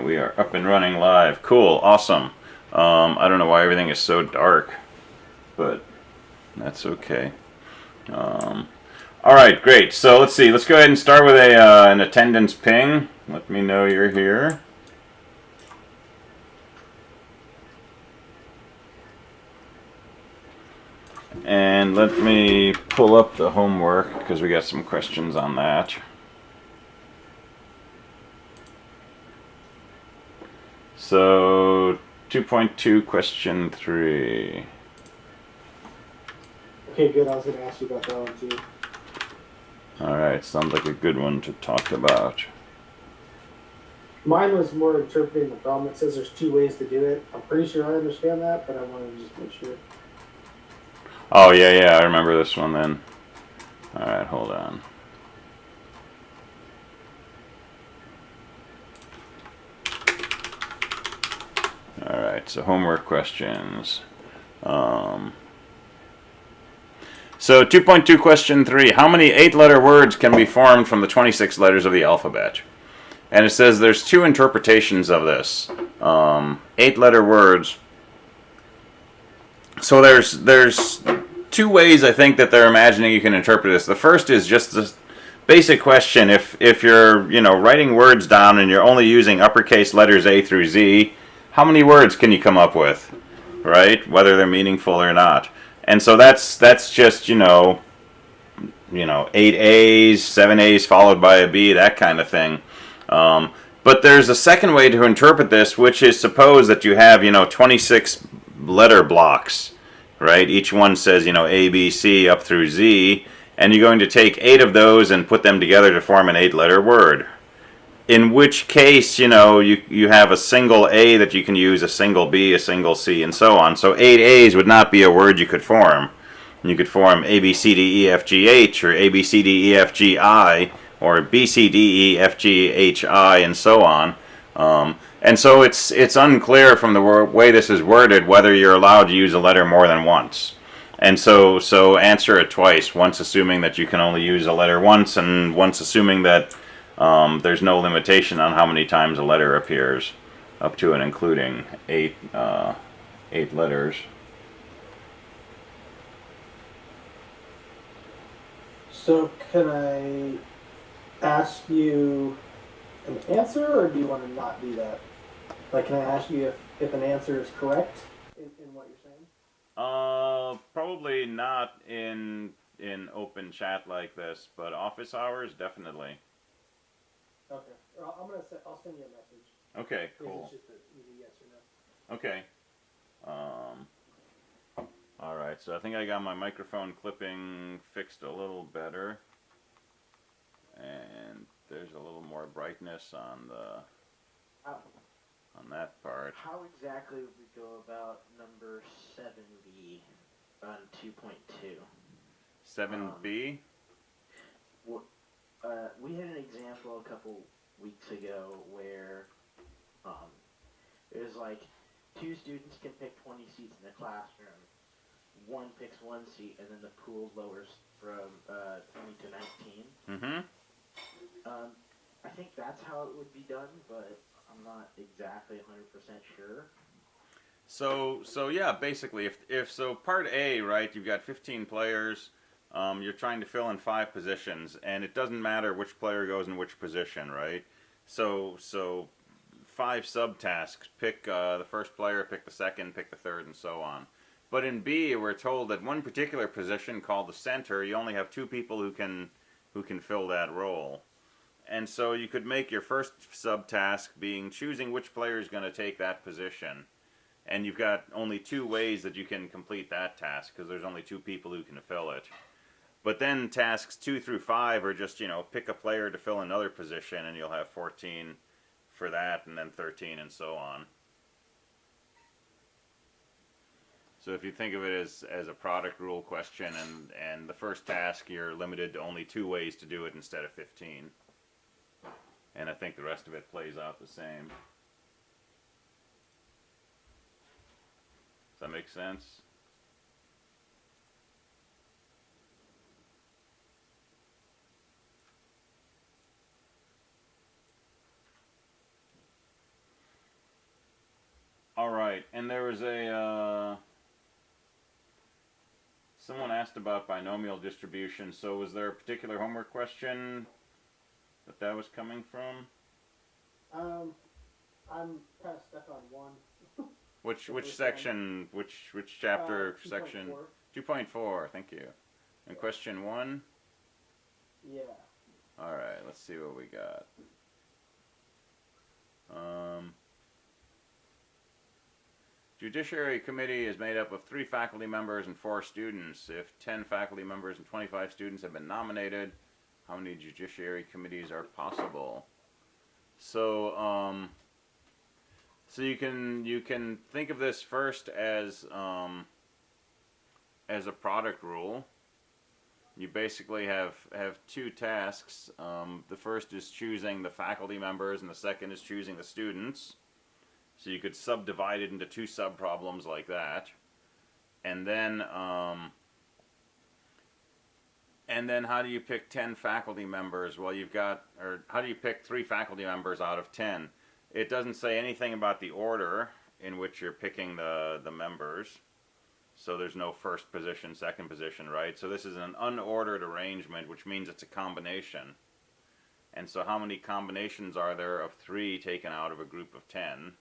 Alright, we are up and running live. Cool, awesome. I don't know why everything is so dark, but that's okay. Alright, great. So let's see. Let's go ahead and start with an attendance ping. Let me know you're here. And let me pull up the homework because we got some questions on that. So 2.2 question 3. Okay, good. I was going to ask you about that one too. Alright, sounds like a good one to talk about. Mine was more interpreting the problem. It says there's 2 ways to do it. I'm pretty sure I understand that, but I wanted to just make sure. Oh, yeah, I remember this one then. Alright, hold on. Alright, so homework questions. So 2.2 question 3. How many 8-letter words can be formed from the 26 letters of the alphabet? And it says there's 2 interpretations of this. 8-letter words. So there's 2 ways I think that they're imagining you can interpret this. The first is just this basic question. If you're writing words down and you're only using uppercase letters A through Z, how many words can you come up with, right? Whether they're meaningful or not. And so that's just 8 A's, 7 A's followed by a B, that kind of thing. But there's a second way to interpret this, which is suppose that you have 26 letter blocks, right? Each one says A, B, C up through Z, and you're going to take 8 of those and put them together to form an 8-letter word. In which case, you have a single A that you can use, a single B, a single C, and so on. So 8 A's would not be a word you could form. You could form A, B, C, D, E, F, G, H, or A, B, C, D, E, F, G, I, or B, C, D, E, F, G, H, I, and so on. And so it's unclear from the way this is worded whether you're allowed to use a letter more than once. And so answer it twice, once assuming that you can only use a letter once, and once assuming that there's no limitation on how many times a letter appears, up to and including 8 letters. So can I ask you an answer, or do you want to not do that? Like, can I ask you if an answer is correct in what you're saying? Probably not in open chat like this, but office hours definitely. Okay. I'll send you a message. Okay, cool. It's just an easy yes or no. Okay. All right. So I think I got my microphone clipping fixed a little better, and there's a little more brightness on that part. How exactly would we go about number 7B on 2.2? 7B? We had an example a couple weeks ago where it was like 2 students can pick 20 seats in the classroom. One picks 1 seat, and then the pool lowers from 20 to 19. Mm-hmm. I think that's how it would be done, but I'm not exactly 100% sure. So yeah, basically, if so, part A, right? You've got 15 players. You're trying to fill in 5 positions, and it doesn't matter which player goes in which position, right? So 5 subtasks. Pick the first player, pick the second, pick the third, and so on. But in B, we're told that one particular position called the center, you only have 2 people who can fill that role. And so you could make your first subtask being choosing which player is going to take that position. And you've got only 2 ways that you can complete that task, because there's only 2 people who can fill it. But then tasks 2 through 5 are just, pick a player to fill another position, and you'll have 14 for that, and then 13, and so on. So if you think of it as a product rule question, and the first task, you're limited to only 2 ways to do it instead of 15. And I think the rest of it plays out the same. Does that make sense? Right, and there was someone asked about binomial distribution. So was there a particular homework question that was coming from? I'm kind of stuck on one. Which The first section? Which chapter 2.4. section? 2.4. Thank you. And question 1. Yeah. All right. Let's see what we got. Judiciary Committee is made up of 3 faculty members and 4 students. If 10 faculty members and 25 students have been nominated, how many Judiciary Committees are possible? So, so you can think of this first as a product rule. You basically have 2 tasks. The first is choosing the faculty members, and the second is choosing the students. So you could subdivide it into 2 sub-problems like that. And then how do you pick 10 faculty members? Well, how do you pick 3 faculty members out of 10? It doesn't say anything about the order in which you're picking the members. So there's no first position, second position, right? So this is an unordered arrangement, which means it's a combination. And so how many combinations are there of 3 taken out of a group of 10?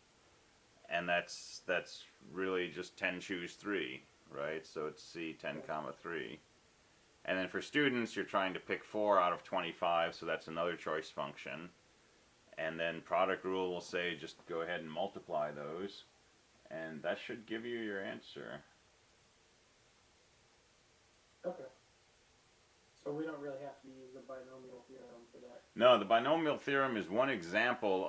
And that's really just 10 choose 3, right? So it's C 10 comma 3. And then for students, you're trying to pick 4 out of 25, so that's another choice function. And then product rule will say just go ahead and multiply those, and that should give you your answer. Okay. So we don't really have to use the binomial theorem for that. No, the binomial theorem is one example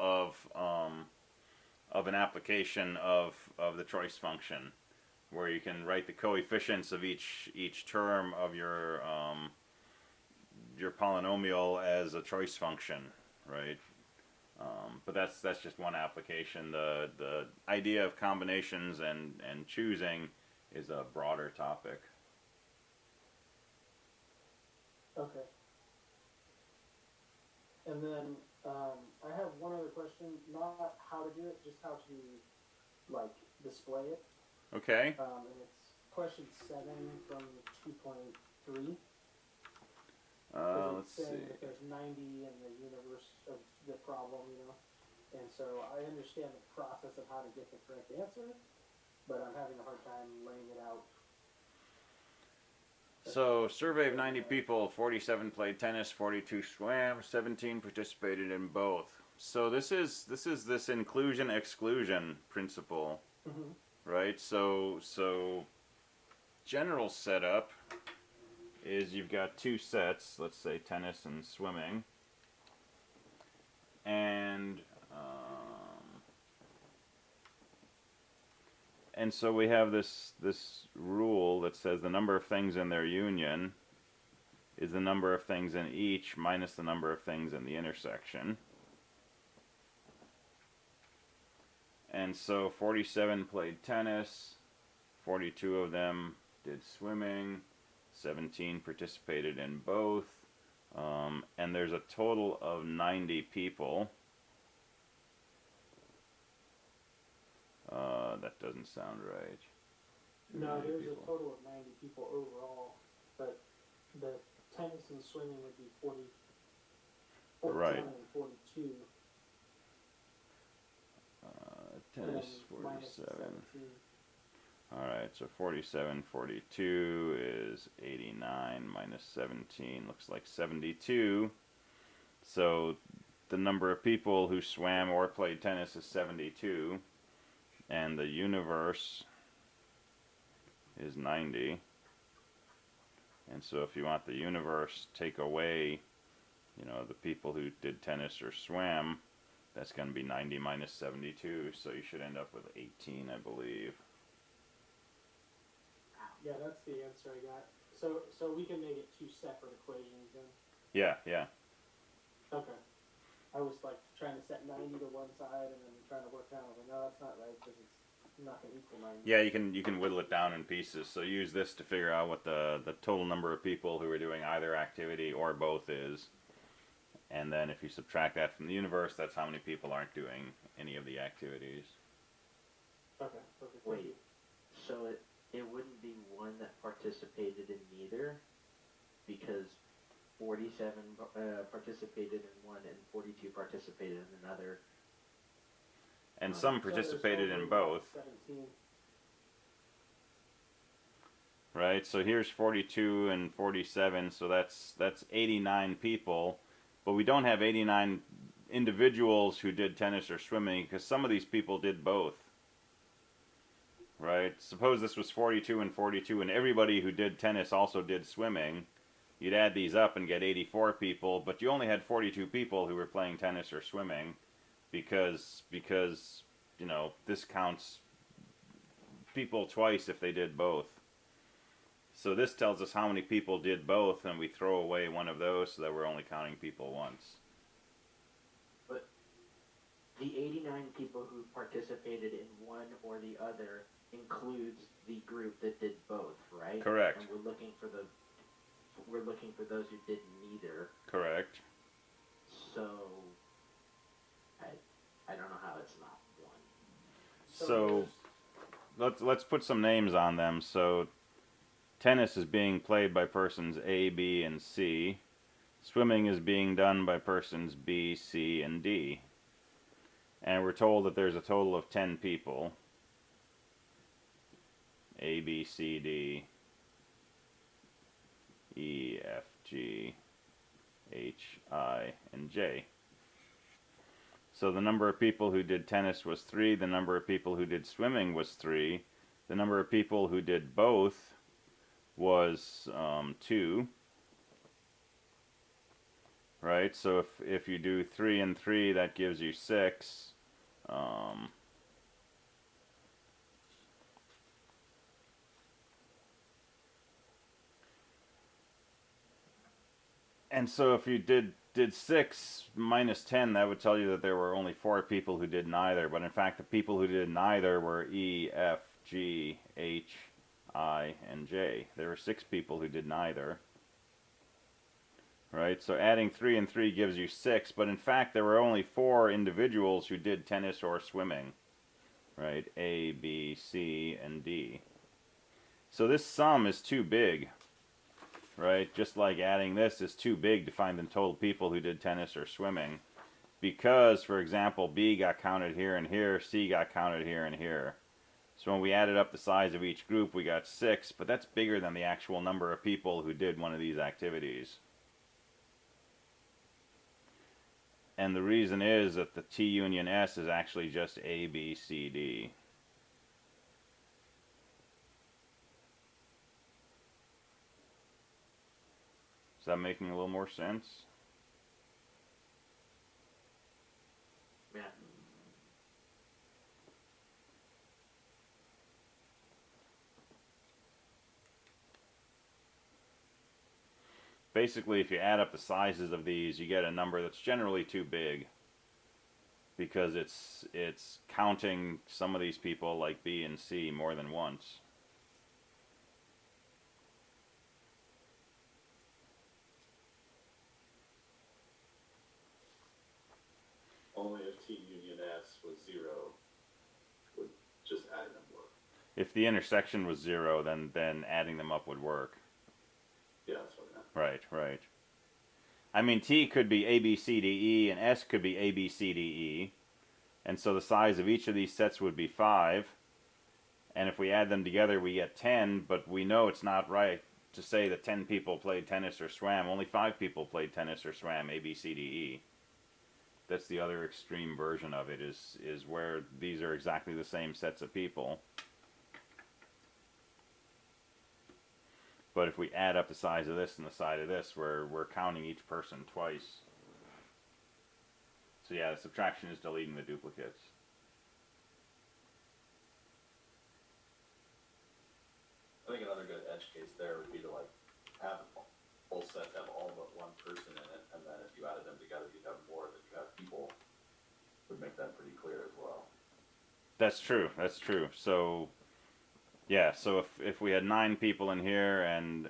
of an application of the choice function, where you can write the coefficients of each term of your polynomial as a choice function, right? But that's just one application. The idea of combinations and choosing is a broader topic. Okay. And then I have one other question, not how to do it, just how to display it. Okay. And it's question 7 from 2.3. Let's see. Saying that there's 90 in the universe of the problem, and so I understand the process of how to get the correct answer, but I'm having a hard time laying it out. So, survey of 90 people, 47 played tennis, 42 swam, 17 participated in both. So this is this inclusion-exclusion principle, Mm-hmm. right? So general setup is you've got 2 sets, let's say tennis and swimming, and so we have this rule that says the number of things in their union is the number of things in each minus the number of things in the intersection. And so 47 played tennis, 42 of them did swimming, 17 participated in both, and there's a total of 90 people. That doesn't sound right. No, there's a total of 90 people overall, but the tennis and swimming would be 47 Right. and 42. Tennis, minus 47. 17. Alright, so 47, 42 is 89 minus 17 looks like 72. So the number of people who swam or played tennis is 72. And the universe is 90. And so if you want the universe, take away, the people who did tennis or swam, that's going to be 90 minus 72. So you should end up with 18, I believe. Yeah, that's the answer I got. So we can make it 2 separate equations then? Yeah. Okay. I was trying to set 90 to one side and then trying to work out. I was like, no, that's not right because it's not going to equal 90. Yeah, you can whittle it down in pieces. So use this to figure out what the total number of people who are doing either activity or both is. And then if you subtract that from the universe, that's how many people aren't doing any of the activities. Okay, perfect. Thank Wait, you. so it wouldn't be one that participated in neither, because 47 participated in one and 42 participated in another. And some So there's participated in only both. 17. Right, so here's 42 and 47, so that's 89 people, but we don't have 89 individuals who did tennis or swimming, because some of these people did both. Right, suppose this was 42 and 42 and everybody who did tennis also did swimming. You'd add these up and get 84 people, but you only had 42 people who were playing tennis or swimming, because you know, this counts people twice if they did both. So this tells us how many people did both, and we throw away one of those so that we're only counting people once. But the 89 people who participated in one or the other includes the group that did both, right? Correct. And we're looking for those who did neither. Correct. So I don't know how it's not one. So let's put some names on them. So tennis is being played by persons A, B, and C. Swimming is being done by persons B, C, and D. And we're told that there's a total of 10 people. A, B, C, D, E, F, G, H, I, and J. So the number of people who did tennis was 3, the number of people who did swimming was 3, the number of people who did both was 2. Right, so if you do 3 and 3, that gives you 6. And so if you did 6 minus 10, that would tell you that there were only 4 people who did neither. But in fact, the people who did neither were E, F, G, H, I, and J. There were 6 people who did neither. Right, so adding 3 and 3 gives you 6, but in fact there were only 4 individuals who did tennis or swimming. Right, A, B, C, and D. So this sum is too big. Right, just like adding this is too big to find the total people who did tennis or swimming. Because, for example, B got counted here and here, C got counted here and here. So when we added up the size of each group, we got 6, but that's bigger than the actual number of people who did one of these activities. And the reason is that the T union S is actually just A, B, C, D. Is that making a little more sense? Yeah. Basically, if you add up the sizes of these, you get a number that's generally too big. Because it's counting some of these people like B and C more than once. Only if T union S was 0 would just adding them work. If the intersection was 0, then adding them up would work. Yeah, that's what I meant. Right, right. I mean, T could be A, B, C, D, E, and S could be A, B, C, D, E. And so the size of each of these sets would be 5. And if we add them together, we get 10, but we know it's not right to say that 10 people played tennis or swam. Only 5 people played tennis or swam, A, B, C, D, E. That's the other extreme version of it, is where these are exactly the same sets of people. But if we add up the size of this and the size of this, we're counting each person twice. So yeah, the subtraction is deleting the duplicates. I think another good edge case there would be to like have both sets have all but one person in it, and then if you added them together, you'd have more than you have people. Would make that pretty clear as well. That's true. That's true. So yeah, so if we had 9 people in here and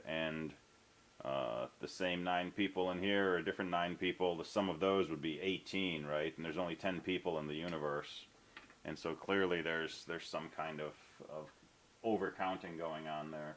the same 9 people in here, or a different 9 people, the sum of those would be 18, right? And there's only 10 people in the universe. And so clearly there's some kind of overcounting going on there.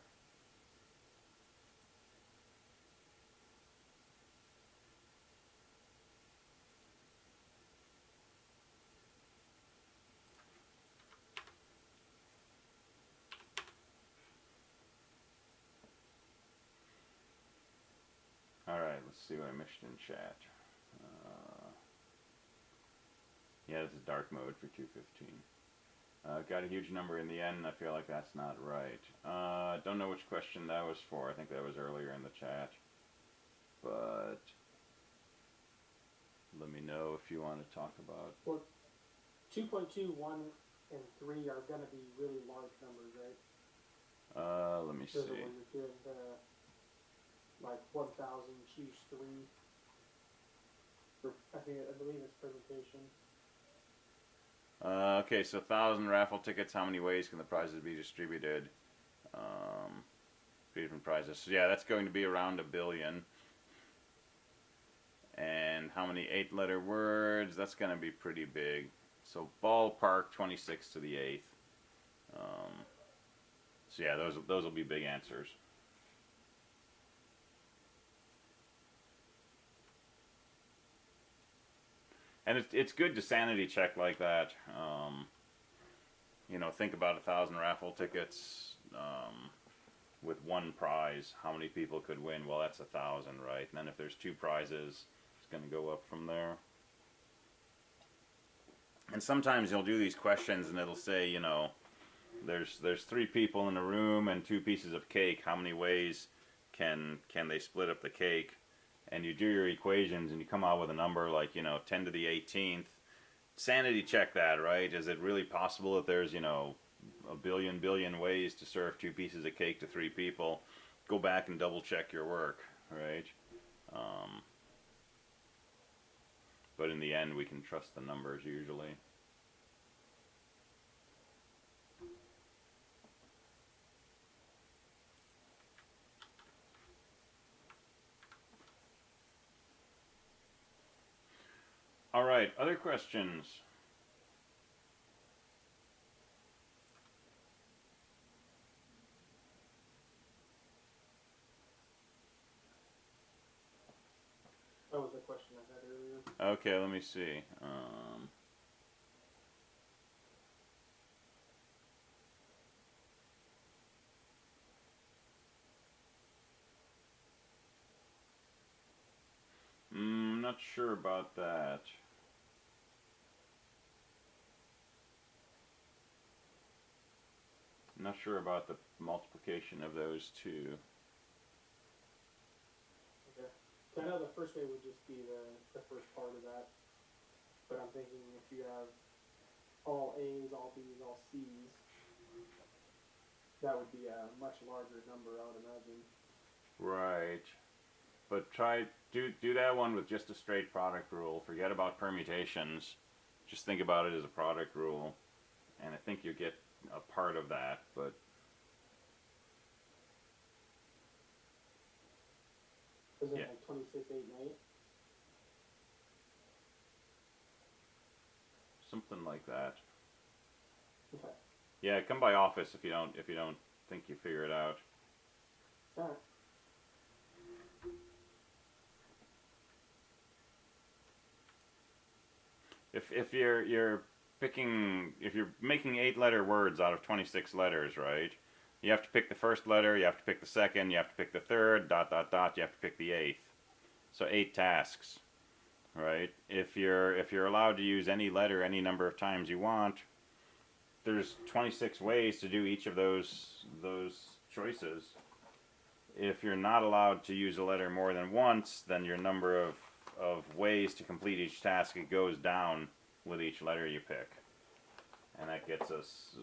Alright, let's see what I missed in chat. Yeah, this is dark mode for 215. Got a huge number in the end. I feel like that's not right. Don't know which question that was for. I think that was earlier in the chat. But let me know if you want to talk about. Well, 2.2, 1, and 3 are going to be really large numbers, right? Let me Those are see. when you're doing like 1,000, choose 3. I believe it's presentation. Okay, so 1,000 raffle tickets. How many ways can the prizes be distributed? 3 different prizes. So yeah, that's going to be around 1 billion. And how many 8-letter words? That's going to be pretty big. So ballpark 26 to the 8th. So yeah, those will be big answers. And it's good to sanity check like that. You know, think about 1,000 raffle tickets with one prize. How many people could win? Well, that's 1,000, right? And then if there's 2 prizes, it's going to go up from there. And sometimes you'll do these questions and it'll say, you know, there's 3 people in a room and 2 pieces of cake. How many ways can they split up the cake? And you do your equations and you come out with a number like, you know, 10 to the 18th. Sanity check that, right? Is it really possible that there's, you know, a billion ways to serve 2 pieces of cake to 3 people? Go back and double check your work, right? But in the end, we can trust the numbers usually. All right, other questions? That was the question I had earlier. Okay, let me see. Not sure about that. Not sure about the multiplication of those 2. Okay. So I know the first way would just be the first part of that. But I'm thinking if you have all A's, all B's, all C's, that would be a much larger number, I would imagine. Right. But do that one with just a straight product rule. Forget about permutations. Just think about it as a product rule. And I think you get a part of that, but Is it Yeah. like 26, 8, and 8? something like that. Okay. Yeah, come by office if you don't think you figure it out. Alright. If you're making 8-letter words out of 26 letters, right? You have to pick the first letter, you have to pick the second, you have to pick the third, ... you have to pick the 8th. So 8 tasks, right? If you're allowed to use any letter any number of times you want, there's 26 ways to do each of those choices. If you're not allowed to use a letter more than once, then your number of ways to complete each task, it goes down with each letter you pick. And that gets us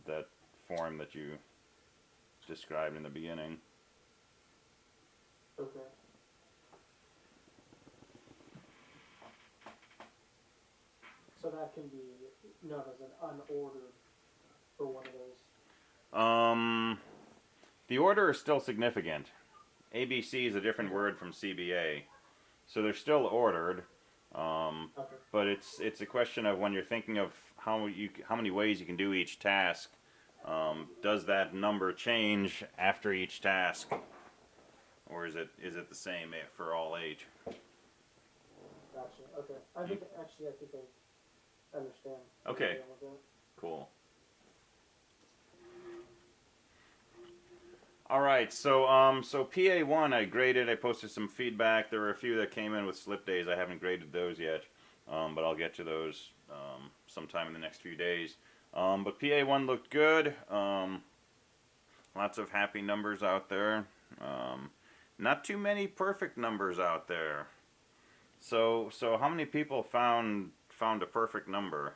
that form that you described in the beginning. Okay. So that can be known as an unordered for one of those. The order is still significant. ABC is a different word from CBA. So they're still ordered. Okay. But it's a question of when you're thinking of how many ways you can do each task. Does that number change after each task, or is it the same for all age? Gotcha. Okay. I think I understand. where Okay. you're going with that. Cool. All right, so PA1 I graded. I posted some feedback. There were a few that came in with slip days. I haven't graded those yet, but I'll get to those sometime in the next few days. But PA1 looked good. Lots of happy numbers out there. Not too many perfect numbers out there. So how many people found a perfect number?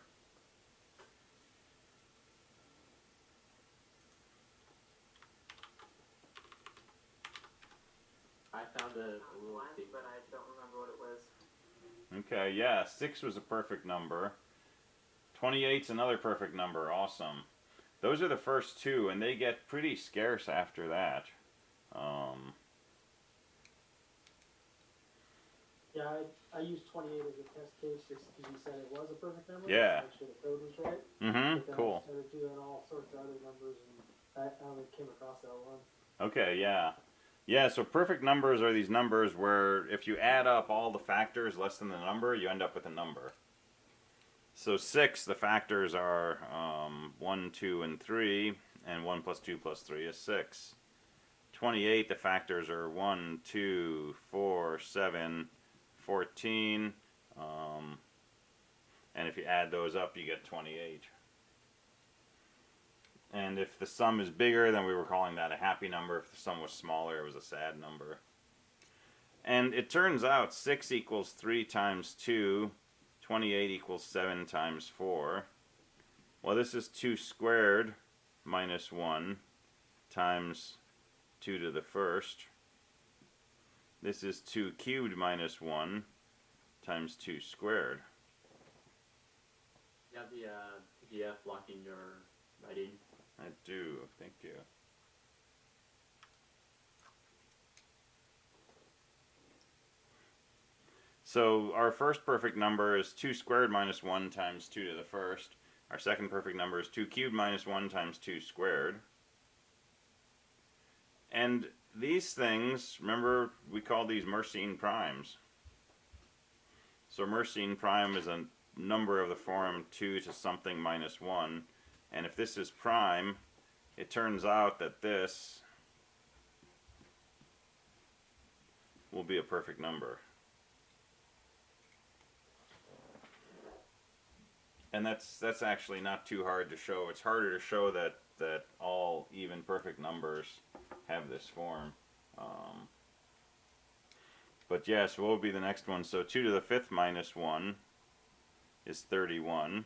I found a little One, thing. but I don't remember what it was. Okay, yeah, 6 was a perfect number. 28's another perfect number. Awesome. Those are the first two, and they get pretty scarce after that. Um, Yeah, I used 28 as a test case just because you said it was a perfect number. Yeah. To make sure the code was right. mm-hmm, But then I cool. started doing all sorts of other numbers, and I only came across that one. Okay, yeah. Yeah, so perfect numbers are these numbers where if you add up all the factors less than the number, you end up with a number. So 6, the factors are 1, 2, and 3, and 1 plus 2 plus 3 is 6. 28, the factors are 1, 2, 4, 7, 14, and if you add those up, you get 28. And if the sum is bigger, then we were calling that a happy number. If the sum was smaller, it was a sad number. And it turns out 6 equals 3 times 2, 28 equals 7 times 4. Well, this is 2 squared minus 1 times 2 to the first. This is 2 cubed minus 1 times 2 squared. You have the PDF blocking your writing. I do, thank you. So our first perfect number is 2 squared minus 1 times 2 to the first. Our second perfect number is 2 cubed minus 1 times 2 squared. And these things, remember, we call these Mersenne primes. So Mersenne prime is a number of the form 2 to something minus 1. And if this is prime, it turns out that this will be a perfect number. And that's actually not too hard to show. It's harder to show that all even perfect numbers have this form. But yeah, so what would be the next one? So 2 to the 5th minus 1 is 31.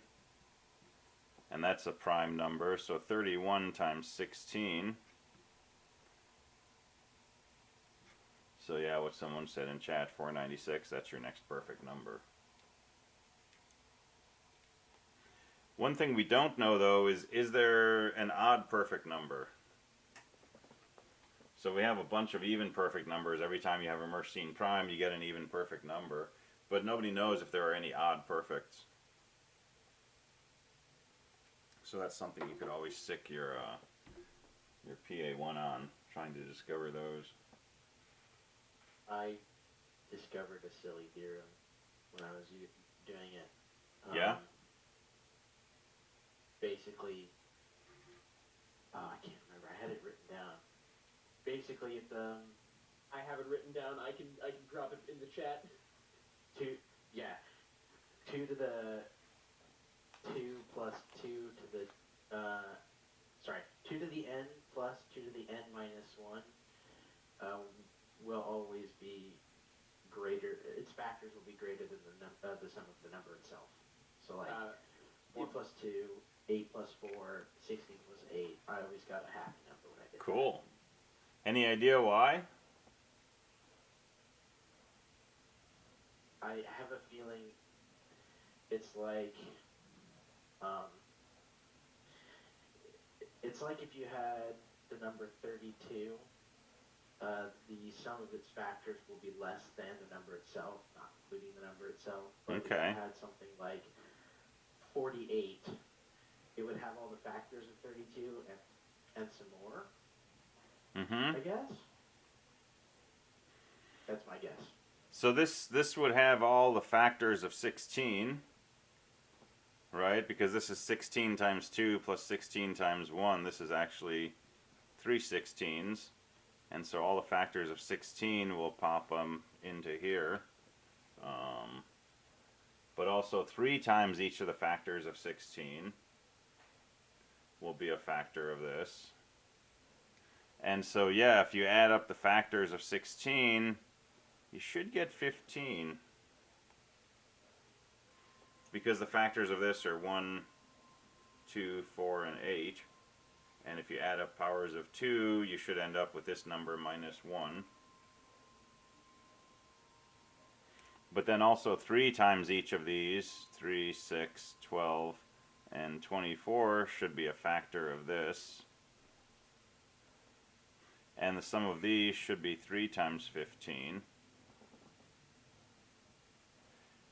And that's a prime number. So 31 times 16. So yeah, what someone said in chat, 496, that's your next perfect number. One thing we don't know though is there an odd perfect number? So we have a bunch of even perfect numbers. Every time you have a Mersenne prime, you get an even perfect number. But nobody knows if there are any odd perfects. So that's something you could always stick your PA1 on, trying to discover those. I discovered a silly theorem when I was doing it. Yeah? Basically, I can't remember. I had it written down. Basically, if I have it written down. I can drop it in the chat. 2 to the 2 plus 2 to the 2 to the n plus 2 to the n minus 1 will always be greater. Its factors will be greater than the sum of the number itself. So like 4 plus 2, 8 plus 4, 16 plus 8. I always got a happy number when I did Cool. Any idea why? that. I have a feeling it's like if you had the number 32, the sum of its factors will be less than the number itself, including the number itself. But if Okay. you had something like 48, it would have all the factors of 32 and some more, Mm-hmm. I guess. That's my guess. So this would have all the factors of 16, right? Because this is 16 times 2 plus 16 times 1. This is actually 3 16s. And so all the factors of 16 will pop them into here. But also 3 times each of the factors of 16 will be a factor of this. And so yeah, if you add up the factors of 16, you should get 15. Because the factors of this are 1, 2, 4, and 8. And if you add up powers of 2, you should end up with this number minus 1. But then also 3 times each of these, 3, 6, 12, and 24 should be a factor of this. And the sum of these should be 3 times 15.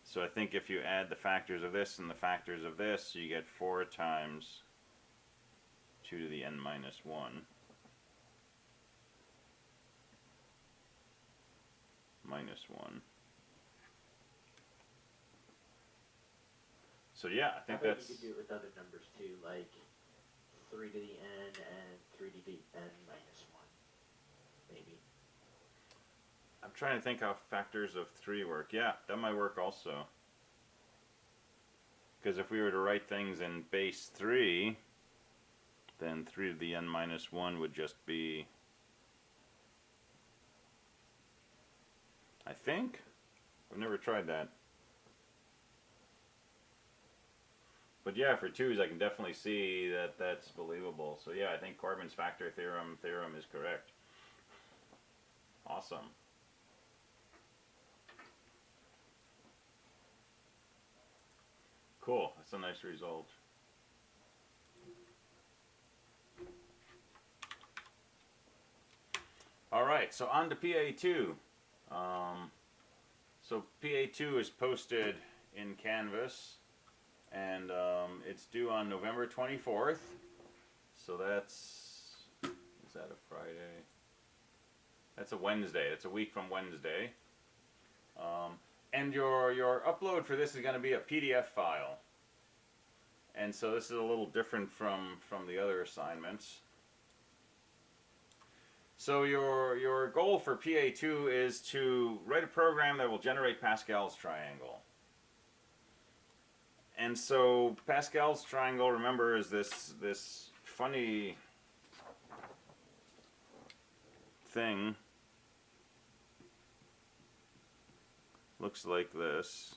So I think if you add the factors of this and the factors of this, you get 4 times 2 to the n minus 1. Minus 1. So yeah, I think that's... you could do it with other numbers too, like 3 to the n and 3 to the n minus 1, maybe. I'm trying to think how factors of 3 work. Yeah, that might work also. Because if we were to write things in base 3, then 3 to the n minus 1 would just be... I think? I've never tried that. But yeah, for 2's I can definitely see that that's believable. So yeah, I think Corbin's factor theorem is correct. Awesome. Cool, that's a nice result. Alright, so on to PA2. So PA2 is posted in Canvas, and it's due on November 24th. So that's, is that a Friday? That's a Wednesday. It's a week from Wednesday. And your upload for this is going to be a PDF file. And so this is a little different from the other assignments. So your goal for PA2 is to write a program that will generate Pascal's triangle. And so Pascal's triangle, remember, is this funny thing. Looks like this.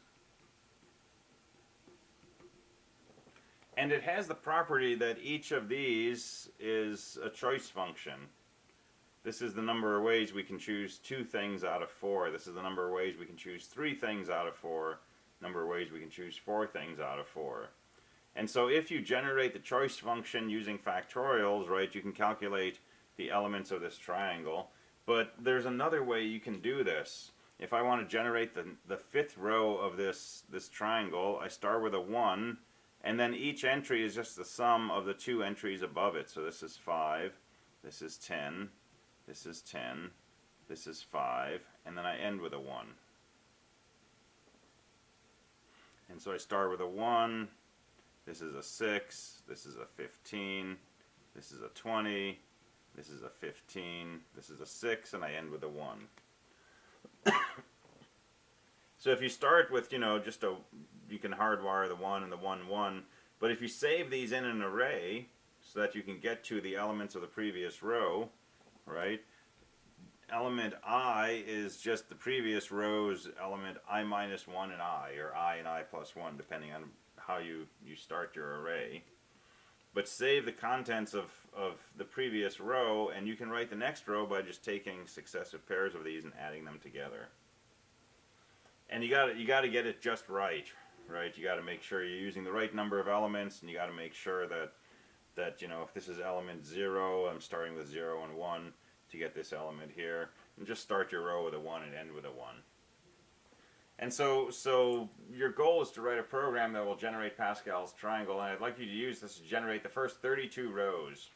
And it has the property that each of these is a choice function. This is the number of ways we can choose 2 things out of 4. This is the number of ways we can choose 3 things out of 4. Number of ways we can choose 4 things out of 4. And so if you generate the choice function using factorials, right, you can calculate the elements of this triangle. But there's another way you can do this. If I want to generate the 5th row of this triangle, I start with a 1, and then each entry is just the sum of the 2 entries above it. So this is 5, this is 10, this is 10, this is 5, and then I end with a 1. And so I start with a 1, this is a 6, this is a 15, this is a 20, this is a 15, this is a 6, and I end with a 1. So if you start with, just you can hardwire the 1 and the 1, 1, but if you save these in an array so that you can get to the elements of the previous row, right? Element I is just the previous row's element I minus 1 and I, or I and I plus 1, depending on how you start your array. But save the contents of the previous row, and you can write the next row by just taking successive pairs of these and adding them together. And you got to get it just right? You got to make sure you're using the right number of elements, and you got to make sure that if this is element 0, I'm starting with 0 and 1 to get this element here, and just start your row with a 1 and end with a 1. And so your goal is to write a program that will generate Pascal's triangle, and I'd like you to use this to generate the first 32 rows.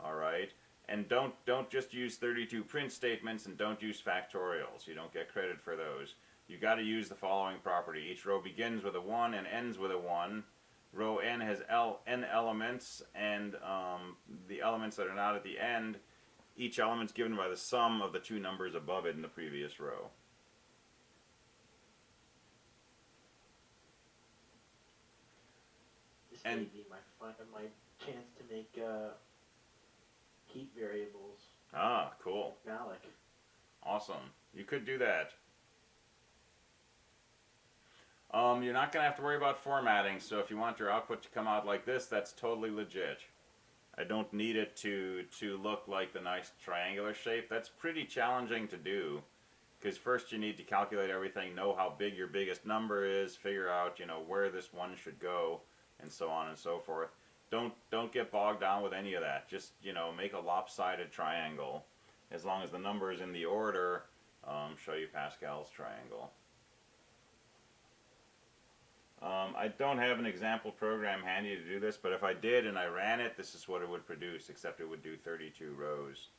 All right, and don't just use 32 print statements, and don't use factorials. You don't get credit for those. You got to use the following property. Each row begins with a 1 and ends with a 1. Row n has n elements, and the elements that are not at the end, each element's given by the sum of the two numbers above it in the previous row. This And- may be my chance to make heap variables. Ah, cool. Malloc. Awesome. You could do that. You're not going to have to worry about formatting, so if you want your output to come out like this, that's totally legit. I don't need it to look like the nice triangular shape. That's pretty challenging to do, because first you need to calculate everything, know how big your biggest number is, figure out, where this one should go, and so on and so forth. Don't get bogged down with any of that. Just, make a lopsided triangle. As long as the number is in the order, show you Pascal's triangle. I don't have an example program handy to do this, but if I did and I ran it, this is what it would produce, except it would do 32 rows.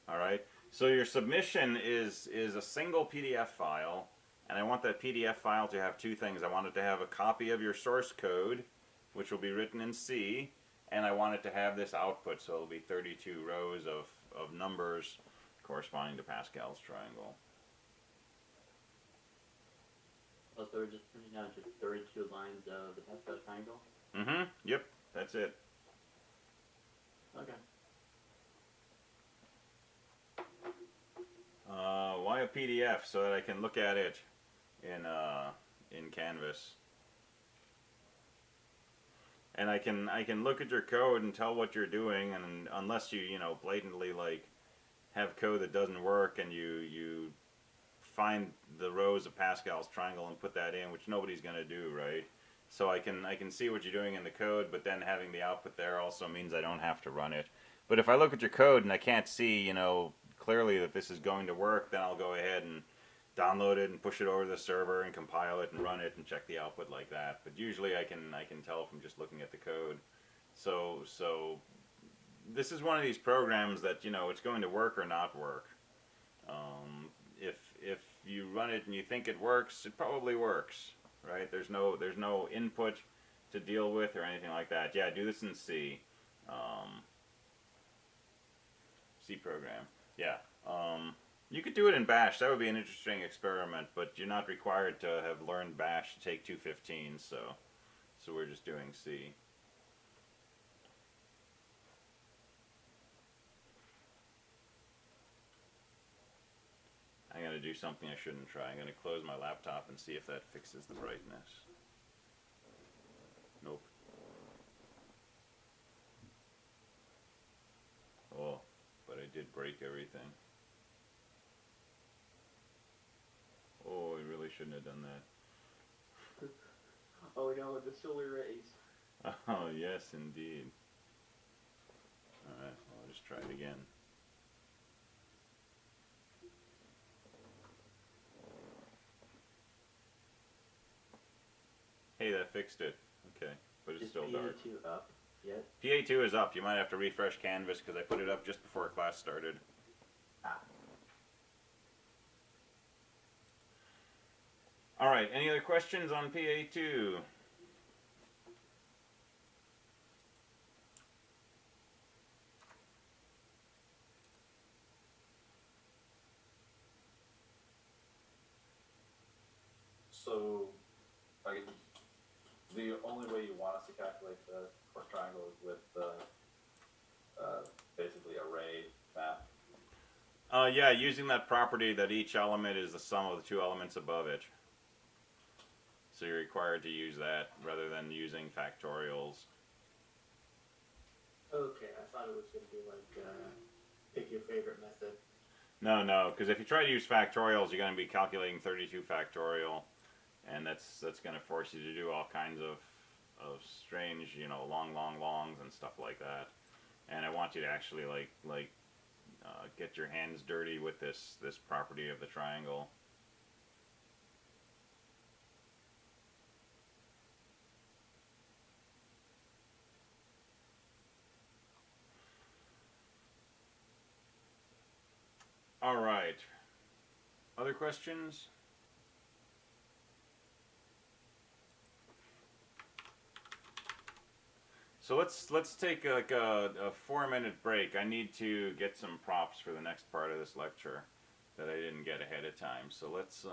Alright, so your submission is a single PDF file, and I want that PDF file to have two things. I want it to have a copy of your source code, which will be written in C, and I want it to have this output, so it'll be 32 rows of numbers corresponding to Pascal's triangle. Oh, so we're just printing out just 32 lines of the Pascal triangle? Mm-hmm, yep, that's it. Okay. Why a PDF? So that I can look at it in Canvas. And I can look at your code and tell what you're doing, and unless you blatantly have code that doesn't work, and you find the rows of Pascal's triangle and put that in, which nobody's going to do, right? So I can see what you're doing in the code, but then having the output there also means I don't have to run it. But if I look at your code and I can't see, clearly that this is going to work, then I'll go ahead and download it and push it over to the server and compile it and run it and check the output like that. But usually I can tell from just looking at the code. So this is one of these programs that it's going to work or not work. If you run it and you think it works, it probably works, right? There's no input to deal with or anything like that. Yeah, do this in C. C program. Yeah. You could do it in Bash. That would be an interesting experiment, but you're not required to have learned Bash to take 215, so we're just doing C. I'm going to do something I shouldn't try. I'm going to close my laptop and see if that fixes the brightness. Nope. Oh, but I did break everything. Oh, I really shouldn't have done that. Oh no, the solar rays. Oh, yes, indeed. Alright, well, I'll just try it again. Hey, that fixed it. Okay, but it's Is still dark. PA2 up yet? PA2 is up. You might have to refresh Canvas because I put it up just before class started. Ah. Alright, any other questions on PA2? So, the only way you want us to calculate the course triangle is with basically array map. Yeah, using that property that each element is the sum of the two elements above it. So you're required to use that rather than using factorials. Okay, I thought it was going to be like, pick your favorite method. No, because if you try to use factorials, you're going to be calculating 32 factorial, and that's going to force you to do all kinds of strange, long longs and stuff like that. And I want you to actually get your hands dirty with this property of the triangle. All right. Other questions? So let's take like a 4-minute break. I need to get some props for the next part of this lecture that I didn't get ahead of time. So let's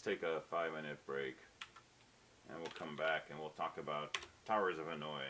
take a 5-minute break, and we'll come back and we'll talk about Towers of Hanoi.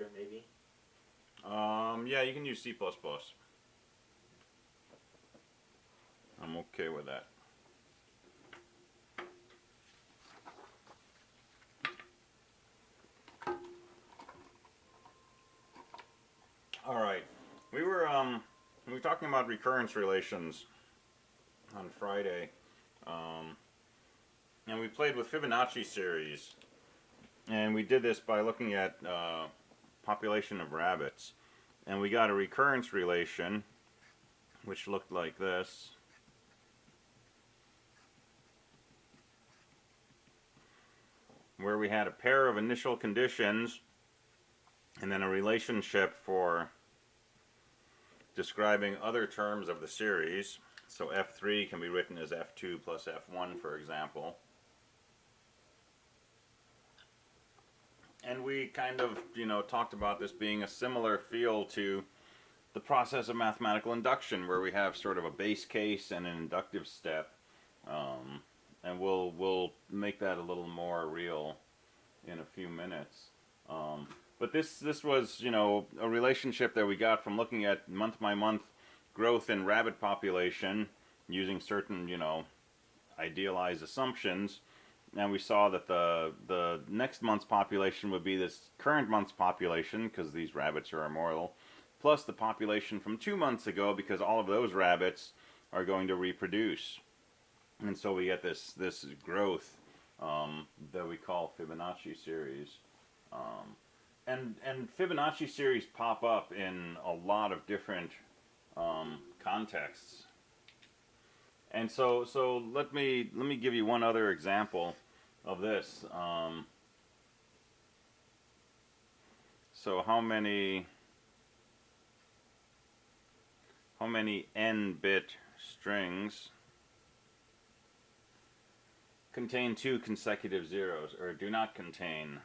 chapter, maybe. Yeah, you can use C++. I'm okay with that. All right, we were talking about recurrence relations on Friday, and we played with Fibonacci series, and we did this by looking at population of rabbits, and we got a recurrence relation, which looked like this. Where we had a pair of initial conditions and then a relationship for describing other terms of the series. So F3 can be written as F2 plus F1, for example. And we kind of, talked about this being a similar feel to the process of mathematical induction, where we have sort of a base case and an inductive step. And we'll make that a little more real in a few minutes. But this was, a relationship that we got from looking at month-by-month growth in rabbit population using certain, idealized assumptions. And we saw that the next month's population would be this current month's population, because these rabbits are immortal, plus the population from 2 months ago, because all of those rabbits are going to reproduce. And so we get this growth that we call Fibonacci series. And Fibonacci series pop up in a lot of different contexts. And so let me give you one other example of this. So how many n-bit strings contain 2 consecutive zeros, or do not contain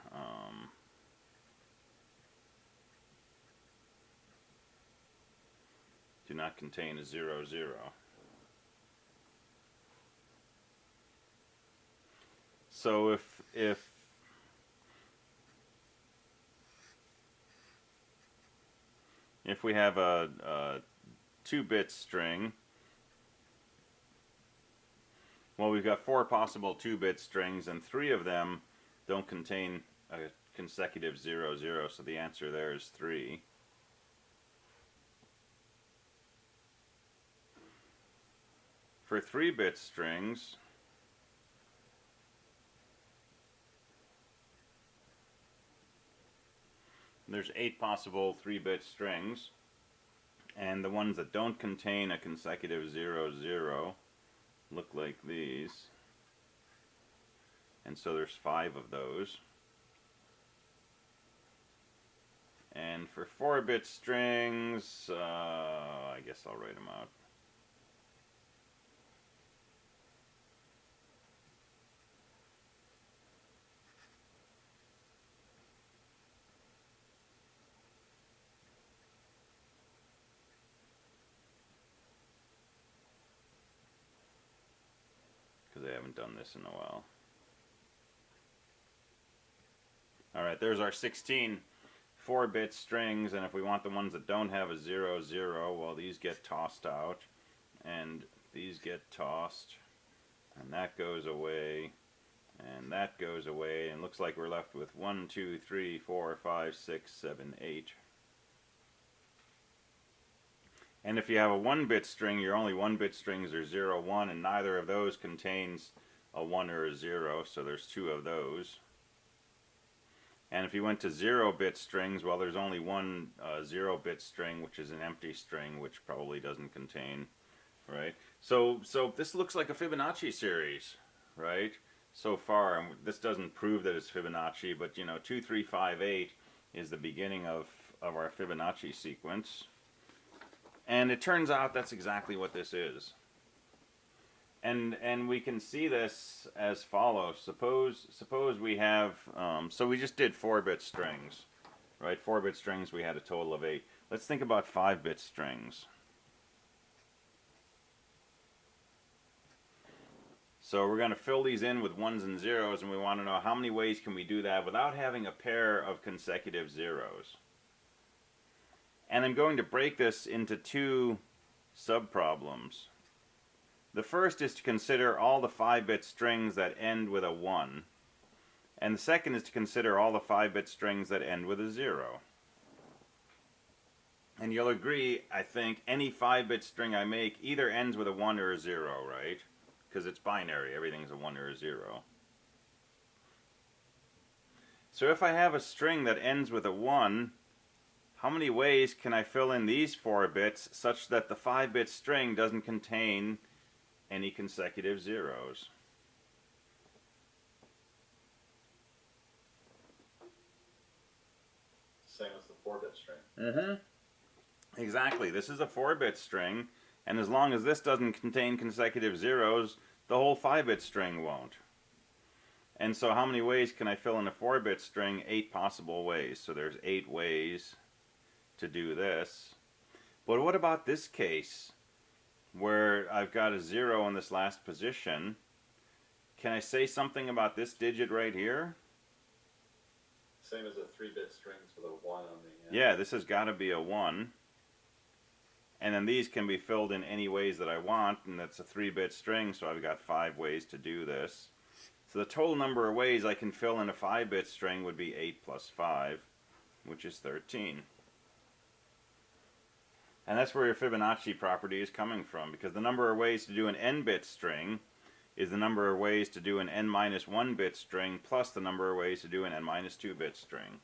a 0, 0. So if we have a 2-bit string, well, we've got 4 possible 2-bit strings, and 3 of them don't contain a consecutive 0, 0, so the answer there is 3. For 3-bit strings, there's 8 possible 3-bit strings, and the ones that don't contain a consecutive 0, 0 look like these. And so there's 5 of those. And for 4-bit strings, I guess I'll write them out. Because I haven't done this in a while. Alright, there's our 16 4-bit strings, and if we want the ones that don't have a 0, 0, well, these get tossed out, and these get tossed, and that goes away, and that goes away, and looks like we're left with 1, 2, 3, 4, 5, 6, 7, 8. And if you have a 1-bit string, your only 1-bit strings are 0, 1, and neither of those contains a 1 or a 0, so there's 2 of those. And if you went to 0-bit strings, well, there's only one 0-bit string, which is an empty string, which probably doesn't contain, right? So this looks like a Fibonacci series, right? So far, and this doesn't prove that it's Fibonacci, but 2, 3, 5, 8 is the beginning of our Fibonacci sequence. And it turns out that's exactly what this is. And we can see this as follows. Suppose we have, so we just did 4-bit strings, right? 4-bit strings, we had a total of 8. Let's think about 5-bit strings. So we're going to fill these in with 1s and 0s, and we want to know how many ways can we do that without having a pair of consecutive zeros. And I'm going to break this into two subproblems. The first is to consider all the 5-bit strings that end with a 1. And the second is to consider all the 5-bit strings that end with a 0. And you'll agree, I think, any 5-bit string I make either ends with a 1 or a 0, right? Because it's binary, everything's a 1 or a 0. So if I have a string that ends with a 1, how many ways can I fill in these 4 bits such that the 5-bit string doesn't contain any consecutive zeros? Same as the 4-bit string. Mm-hmm. Exactly. This is a 4-bit string, and as long as this doesn't contain consecutive zeros, the whole 5-bit string won't. And so how many ways can I fill in a 4-bit string? 8 possible ways. So there's 8 ways to do this. But what about this case, where I've got a 0 in this last position? Can I say something about this digit right here? Same as the 3-bit strings with a 1 on the end. Yeah, this has got to be a 1. And then these can be filled in any ways that I want, and that's a 3-bit string, so I've got 5 ways to do this. So the total number of ways I can fill in a 5-bit string would be 8 plus 5, which is 13. And that's where your Fibonacci property is coming from, because the number of ways to do an n-bit string is the number of ways to do an n-1 bit string plus the number of ways to do an n-2 bit string.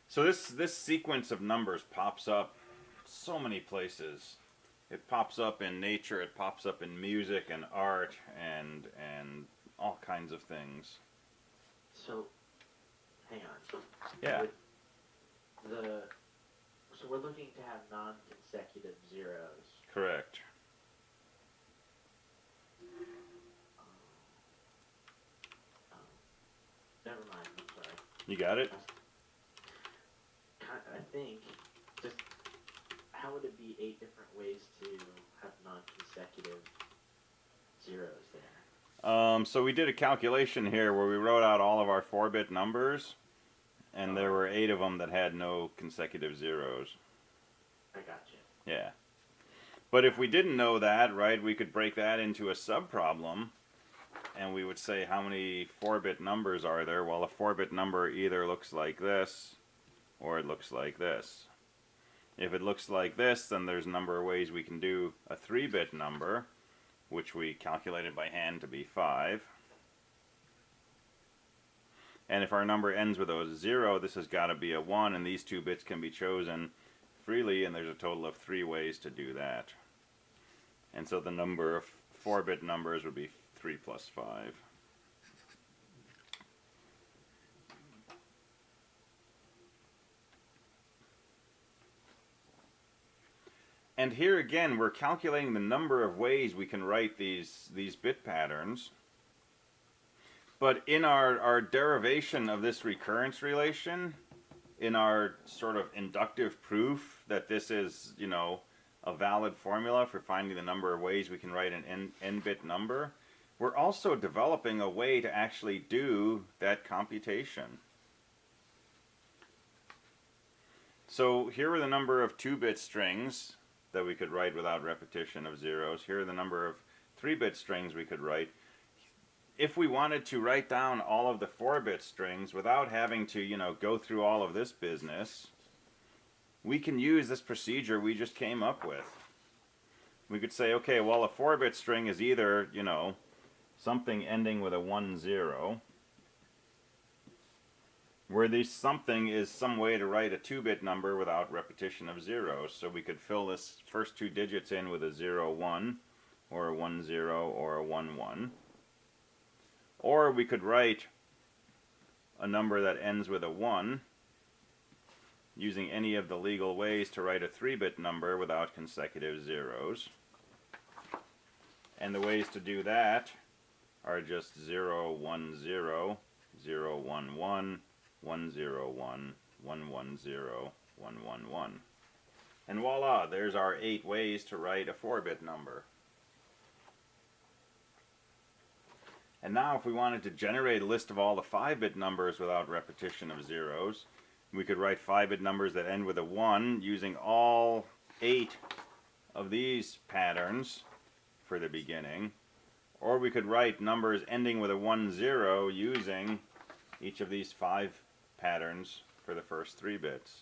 So this sequence of numbers pops up so many places. It pops up in nature, it pops up in music and art and all kinds of things. So, hang on. Yeah. So we're looking to have non-consecutive zeros. Correct. Never mind, I'm sorry. You got it? I think, just, how would it be 8 different ways to have non-consecutive zeros there? So we did a calculation here where we wrote out all of our 4-bit numbers, and there were 8 of them that had no consecutive zeros. I got you. Yeah. But if we didn't know that, right, we could break that into a subproblem, and we would say how many 4-bit numbers are there? Well, a 4-bit number either looks like this, or it looks like this. If it looks like this, then there's a number of ways we can do a 3-bit number, which we calculated by hand to be 5. And if our number ends with a 0, this has got to be a 1, and these 2 bits can be chosen freely, and there's a total of 3 ways to do that. And so the number of 4-bit numbers would be 3 plus 5. And here again, we're calculating the number of ways we can write these bit patterns. But in our derivation of this recurrence relation, in our sort of inductive proof that this is, you know, a valid formula for finding the number of ways we can write an n-bit number, we're also developing a way to actually do that computation. So here are the number of 2-bit strings that we could write without repetition of zeros. Here are the number of 3-bit strings we could write. If we wanted to write down all of the 4-bit strings without having to, you know, go through all of this business, we can use this procedure we just came up with. We could say, okay, well, a 4-bit string is either, you know, something ending with a 1, 0, where this something is some way to write a 2-bit number without repetition of zeros. So we could fill this first 2 digits in with a 0, 1, or a 1, 0, or a 1, 1. Or we could write a number that ends with a 1 using any of the legal ways to write a 3-bit number without consecutive zeros. And the ways to do that are just 0, 1, 0, 0, 1, 1, 1, 0, 1, 1, 1, 0, 1, 1, 1. And voila, there's our 8 ways to write a 4-bit number. And now if we wanted to generate a list of all the 5-bit numbers without repetition of zeros, we could write 5-bit numbers that end with a 1 using all 8 of these patterns for the beginning. Or we could write numbers ending with a 1, 0 using each of these 5 patterns for the first 3 bits.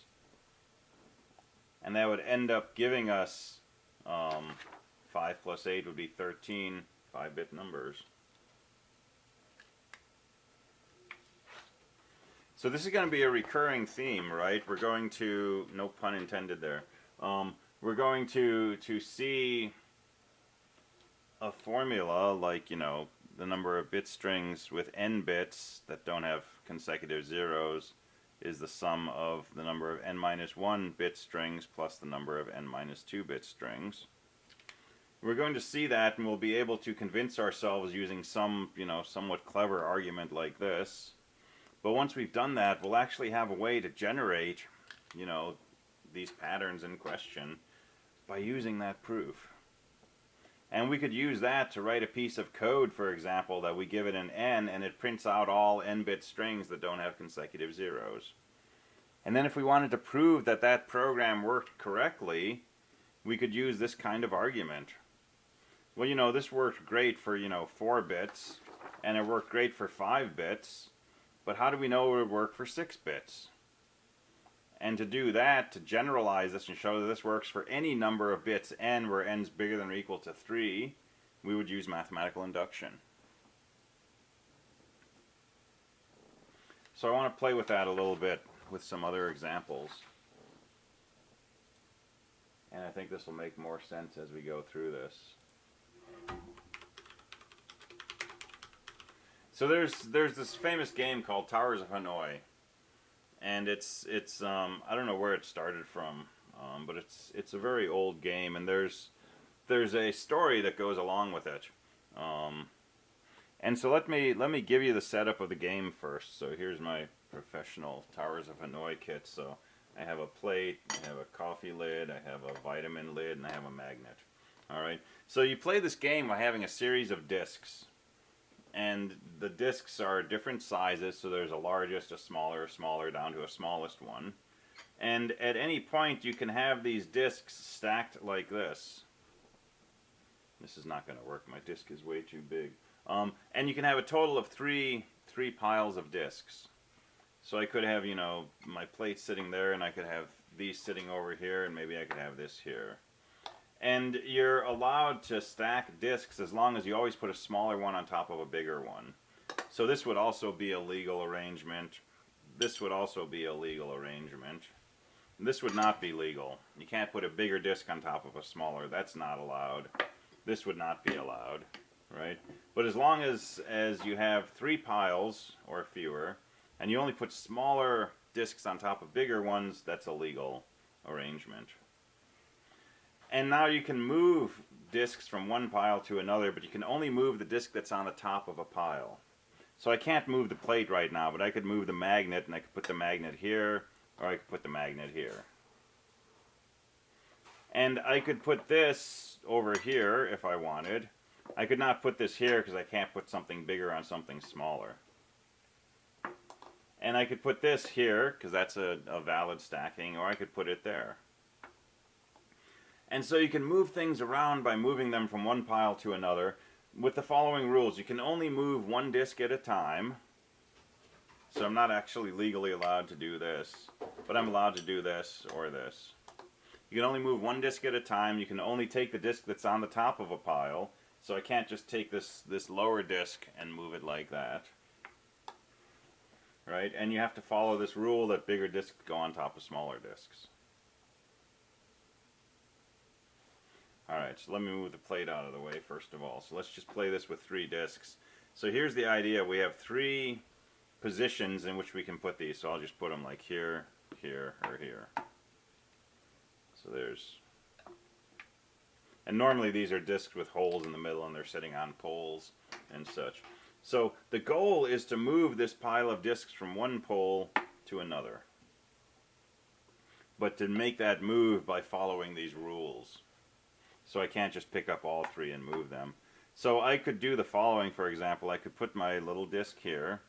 And that would end up giving us 5 plus 8 would be 13 5-bit numbers. So this is going to be a recurring theme, right? We're going to, no pun intended there, we're going to see a formula like, you know, the number of bit strings with n bits that don't have consecutive zeros is the sum of the number of n minus 1 bit strings plus the number of n minus 2 bit strings. We're going to see that, and we'll be able to convince ourselves using some, you know, somewhat clever argument like this. But once we've done that, we'll actually have a way to generate, you know, these patterns in question by using that proof. And we could use that to write a piece of code, for example, that we give it an n, and it prints out all n-bit strings that don't have consecutive zeros. And then if we wanted to prove that that program worked correctly, we could use this kind of argument. Well, you know, this worked great for, you know, 4 bits, and it worked great for 5 bits, but how do we know it would work for 6 bits? And to do that, to generalize this and show that this works for any number of bits n where n's bigger than or equal to 3, we would use mathematical induction. So I want to play with that a little bit with some other examples. And I think this will make more sense as we go through this. So there's this famous game called Towers of Hanoi. And it's I don't know where it started from, but it's a very old game, and there's a story that goes along with it. And so let me give you the setup of the game first. So here's my professional Towers of Hanoi kit. So I have a plate, I have a coffee lid, I have a vitamin lid, and I have a magnet. All right. So you play this game by having a series of discs. And the discs are different sizes, so there's a largest, a smaller, down to a smallest one. And at any point, you can have these discs stacked like this. This is not going to work. My disc is way too big. And you can have a total of three piles of discs. So I could have, you know, my plate sitting there, and I could have these sitting over here, and maybe I could have this here. And you're allowed to stack discs as long as you always put a smaller one on top of a bigger one. So this would also be a legal arrangement. This would also be a legal arrangement. This would not be legal. You can't put a bigger disc on top of a smaller. That's not allowed. This would not be allowed, right? But as long as you have 3 piles or fewer, and you only put smaller discs on top of bigger ones, that's a legal arrangement. And now you can move discs from one pile to another, but you can only move the disc that's on the top of a pile. So I can't move the plate right now, but I could move the magnet, and I could put the magnet here, or I could put the magnet here. And I could put this over here if I wanted. I could not put this here because I can't put something bigger on something smaller. And I could put this here because that's a valid stacking, or I could put it there. And so you can move things around by moving them from one pile to another with the following rules. You can only move one disk at a time. So I'm not actually legally allowed to do this, but I'm allowed to do this or this. You can only move one disk at a time. You can only take the disk that's on the top of a pile. So I can't just take this lower disk and move it like that. Right? And you have to follow this rule that bigger disks go on top of smaller disks. Alright, so let me move the plate out of the way first of all. So let's just play this with 3 discs. So here's the idea. We have 3 positions in which we can put these. So I'll just put them like here, here, or here. So there's... And normally these are discs with holes in the middle, and they're sitting on poles and such. So the goal is to move this pile of discs from one pole to another. But to make that move by following these rules. So I can't just pick up all 3 and move them. So I could do the following, for example. I could put my little disk here,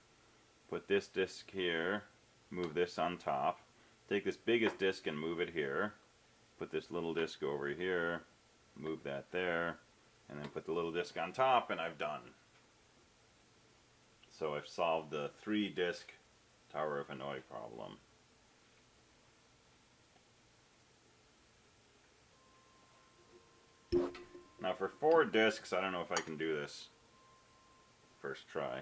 put this disk here, move this on top, take this biggest disk and move it here, put this little disk over here, move that there, and then put the little disk on top, and I've done. So I've solved the 3-disk Tower of Hanoi problem. Now for 4 disks, I don't know if I can do this first try,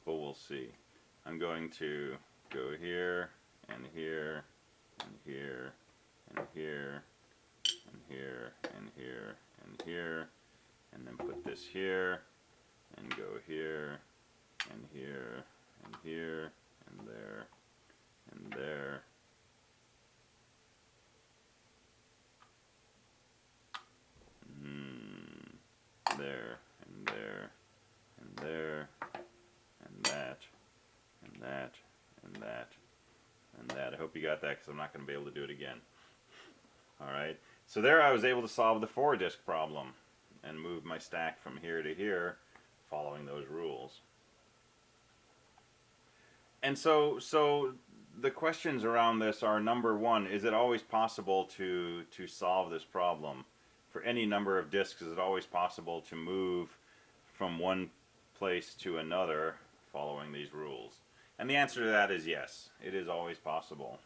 but we'll see. I'm going to go here, and here, and here, and here, and here, and here, and here, and then put this here, and go here, and here, and here, and there, and there. There, and there, and there, and that, and that, and that, and that. I hope you got that, because I'm not going to be able to do it again. Alright, so there I was able to solve the 4-disk problem and move my stack from here to here following those rules. And so the questions around this are, number one, is it always possible to solve this problem? For any number of disks, is it always possible to move from one place to another following these rules? And the answer to that is yes, it is always possible.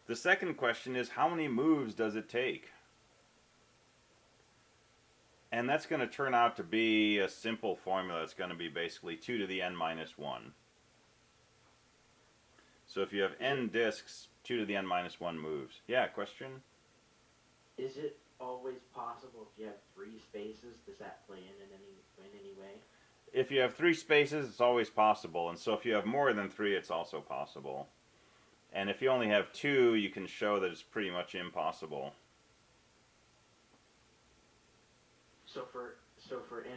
The second question is, how many moves does it take? And that's going to turn out to be a simple formula. It's going to be basically 2 to the n minus 1. So if you have n disks, 2 to the n minus 1 moves. Yeah, question? Is it always possible if you have 3 spaces? Does that play in any way? If you have 3 spaces, it's always possible. And so if you have more than 3, it's also possible. And if you only have 2, you can show that it's pretty much impossible. So for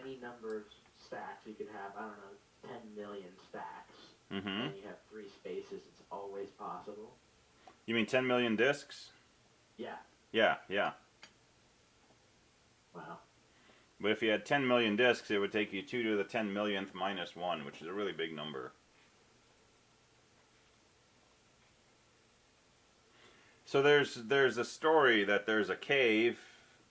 any number of stacks, you could have, I don't know, 10 million stacks, and you have 3 spaces, it's always possible? You mean 10 million disks? Yeah. Yeah. Wow. But if you had 10 million disks, it would take you 2 to the 10 millionth minus 1, which is a really big number. So there's a story that there's a cave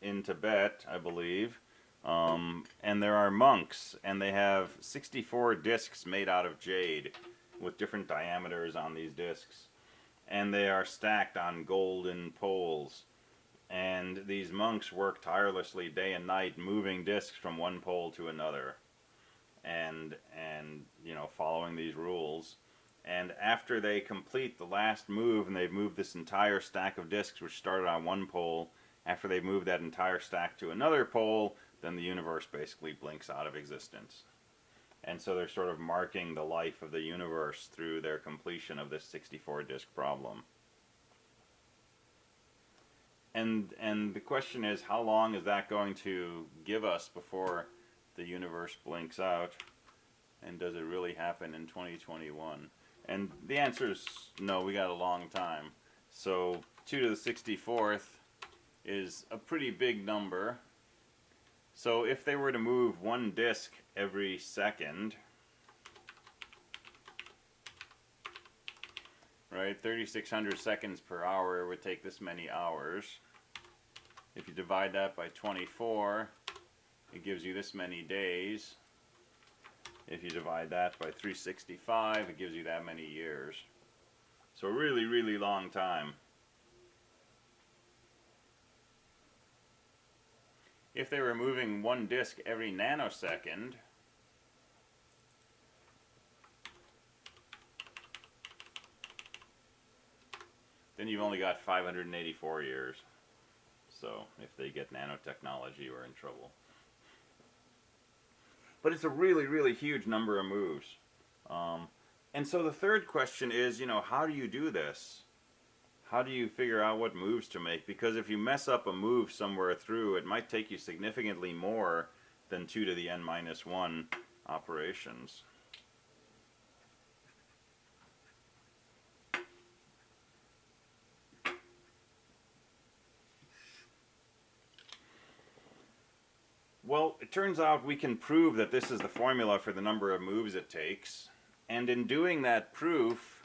in Tibet, I believe, and there are monks, and they have 64 disks made out of jade with different diameters on these disks, and they are stacked on golden poles. And these monks work tirelessly day and night, moving disks from one pole to another, and you know, following these rules. And after they complete the last move, and they've moved this entire stack of disks, which started on one pole, after they've moved that entire stack to another pole, then the universe basically blinks out of existence. And so they're sort of marking the life of the universe through their completion of this 64-disk problem. And the question is, how long is that going to give us before the universe blinks out? And does it really happen in 2021? And the answer is no, we got a long time. So 2 to the 64th is a pretty big number. So if they were to move one disk every second, right, 3,600 seconds per hour would take this many hours. If you divide that by 24, it gives you this many days. If you divide that by 365, it gives you that many years. So a really, really long time. If they were moving one disk every nanosecond, then you've only got 584 years. So if they get nanotechnology, we're in trouble. But it's a really, really huge number of moves. And so the third question is, you know, how do you do this? How do you figure out what moves to make? Because if you mess up a move somewhere through, it might take you significantly more than 2 to the n minus 1 operations. Well, it turns out we can prove that this is the formula for the number of moves it takes. And in doing that proof,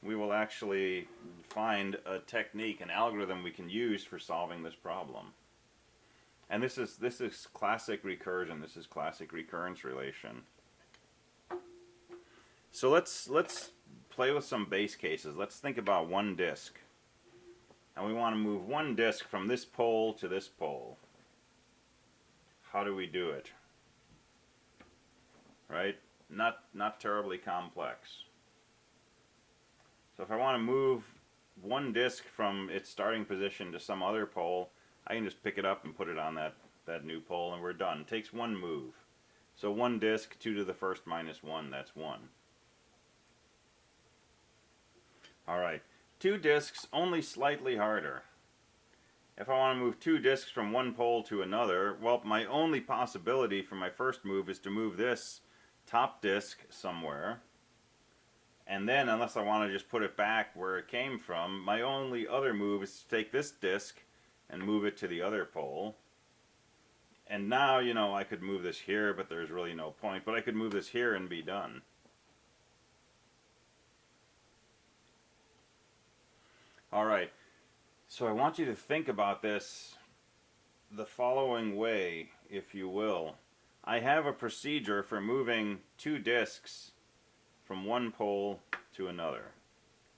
we will actually find a technique, an algorithm we can use for solving this problem. And this is classic recursion. This is classic recurrence relation. So let's play with some base cases. Let's think about one disk. And we want to move one disk from this pole to this pole. How do we do it? Right? Not terribly complex. So if I want to move one disk from its starting position to some other pole, I can just pick it up and put it on that new pole and we're done. It takes one move. So one disk, 2 to the first minus 1, that's 1. Alright, 2 disks, only slightly harder. If I want to move 2 disks from one pole to another, well, my only possibility for my first move is to move this top disk somewhere. And then, unless I want to just put it back where it came from, my only other move is to take this disk and move it to the other pole. And now, you know, I could move this here, but there's really no point. But I could move this here and be done. Alright, so I want you to think about this the following way, if you will. I have a procedure for moving 2 disks from one pole to another.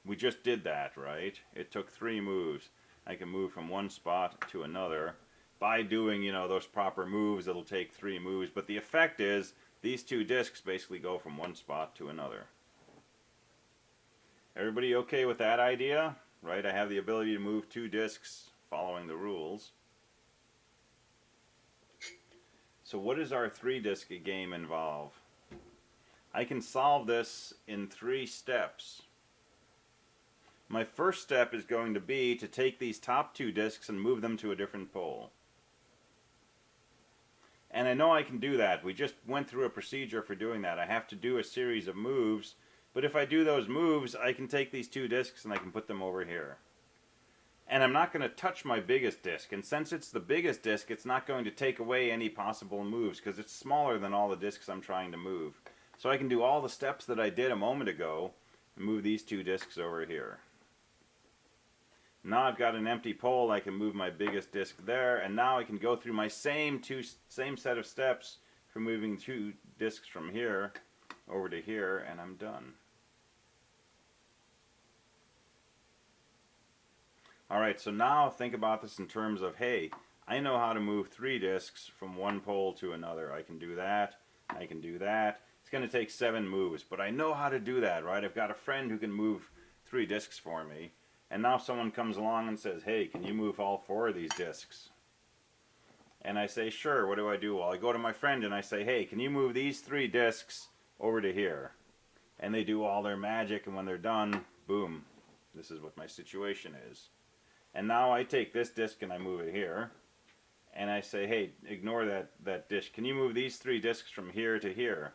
We just did that, right? It took 3 moves. I can move from one spot to another. By doing, you know, those proper moves, it'll take 3 moves. But the effect is, these 2 disks basically go from one spot to another. Everybody okay with that idea? Right? I have the ability to move 2 disks following the rules. So what does our 3-disk game involve? I can solve this in 3 steps. My first step is going to be to take these top 2 disks and move them to a different pole. And I know I can do that. We just went through a procedure for doing that. I have to do a series of moves, but if I do those moves, I can take these 2 disks and I can put them over here. And I'm not going to touch my biggest disk, and since it's the biggest disk, it's not going to take away any possible moves because it's smaller than all the disks I'm trying to move. So I can do all the steps that I did a moment ago and move these 2 disks over here. Now I've got an empty pole, I can move my biggest disk there, and now I can go through my same set of steps for moving 2 disks from here over to here, and I'm done. Alright, so now think about this in terms of, hey, I know how to move 3 disks from one pole to another. I can do that, I can do that. It's going to take 7 moves, but I know how to do that, right? I've got a friend who can move 3 disks for me. And now someone comes along and says, hey, can you move all 4 of these disks? And I say, sure, what do I do? Well, I go to my friend and I say, hey, can you move these 3 disks over to here? And they do all their magic, and when they're done, boom, this is what my situation is. And now I take this disk and I move it here. And I say, hey, ignore that disk. Can you move these 3 disks from here to here?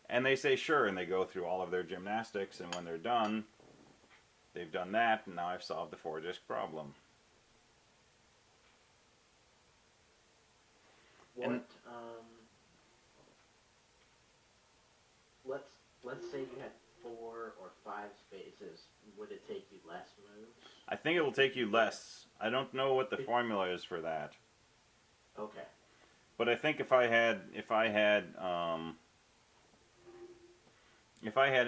And they say, sure, and they go through all of their gymnastics, and when they're done, they've done that, and now I've solved the 4-disk problem. Let's say you had 4 or 5 spaces. Would it take you less moves? I think it will take you less. I don't know what the formula is for that. Okay. But I think if I had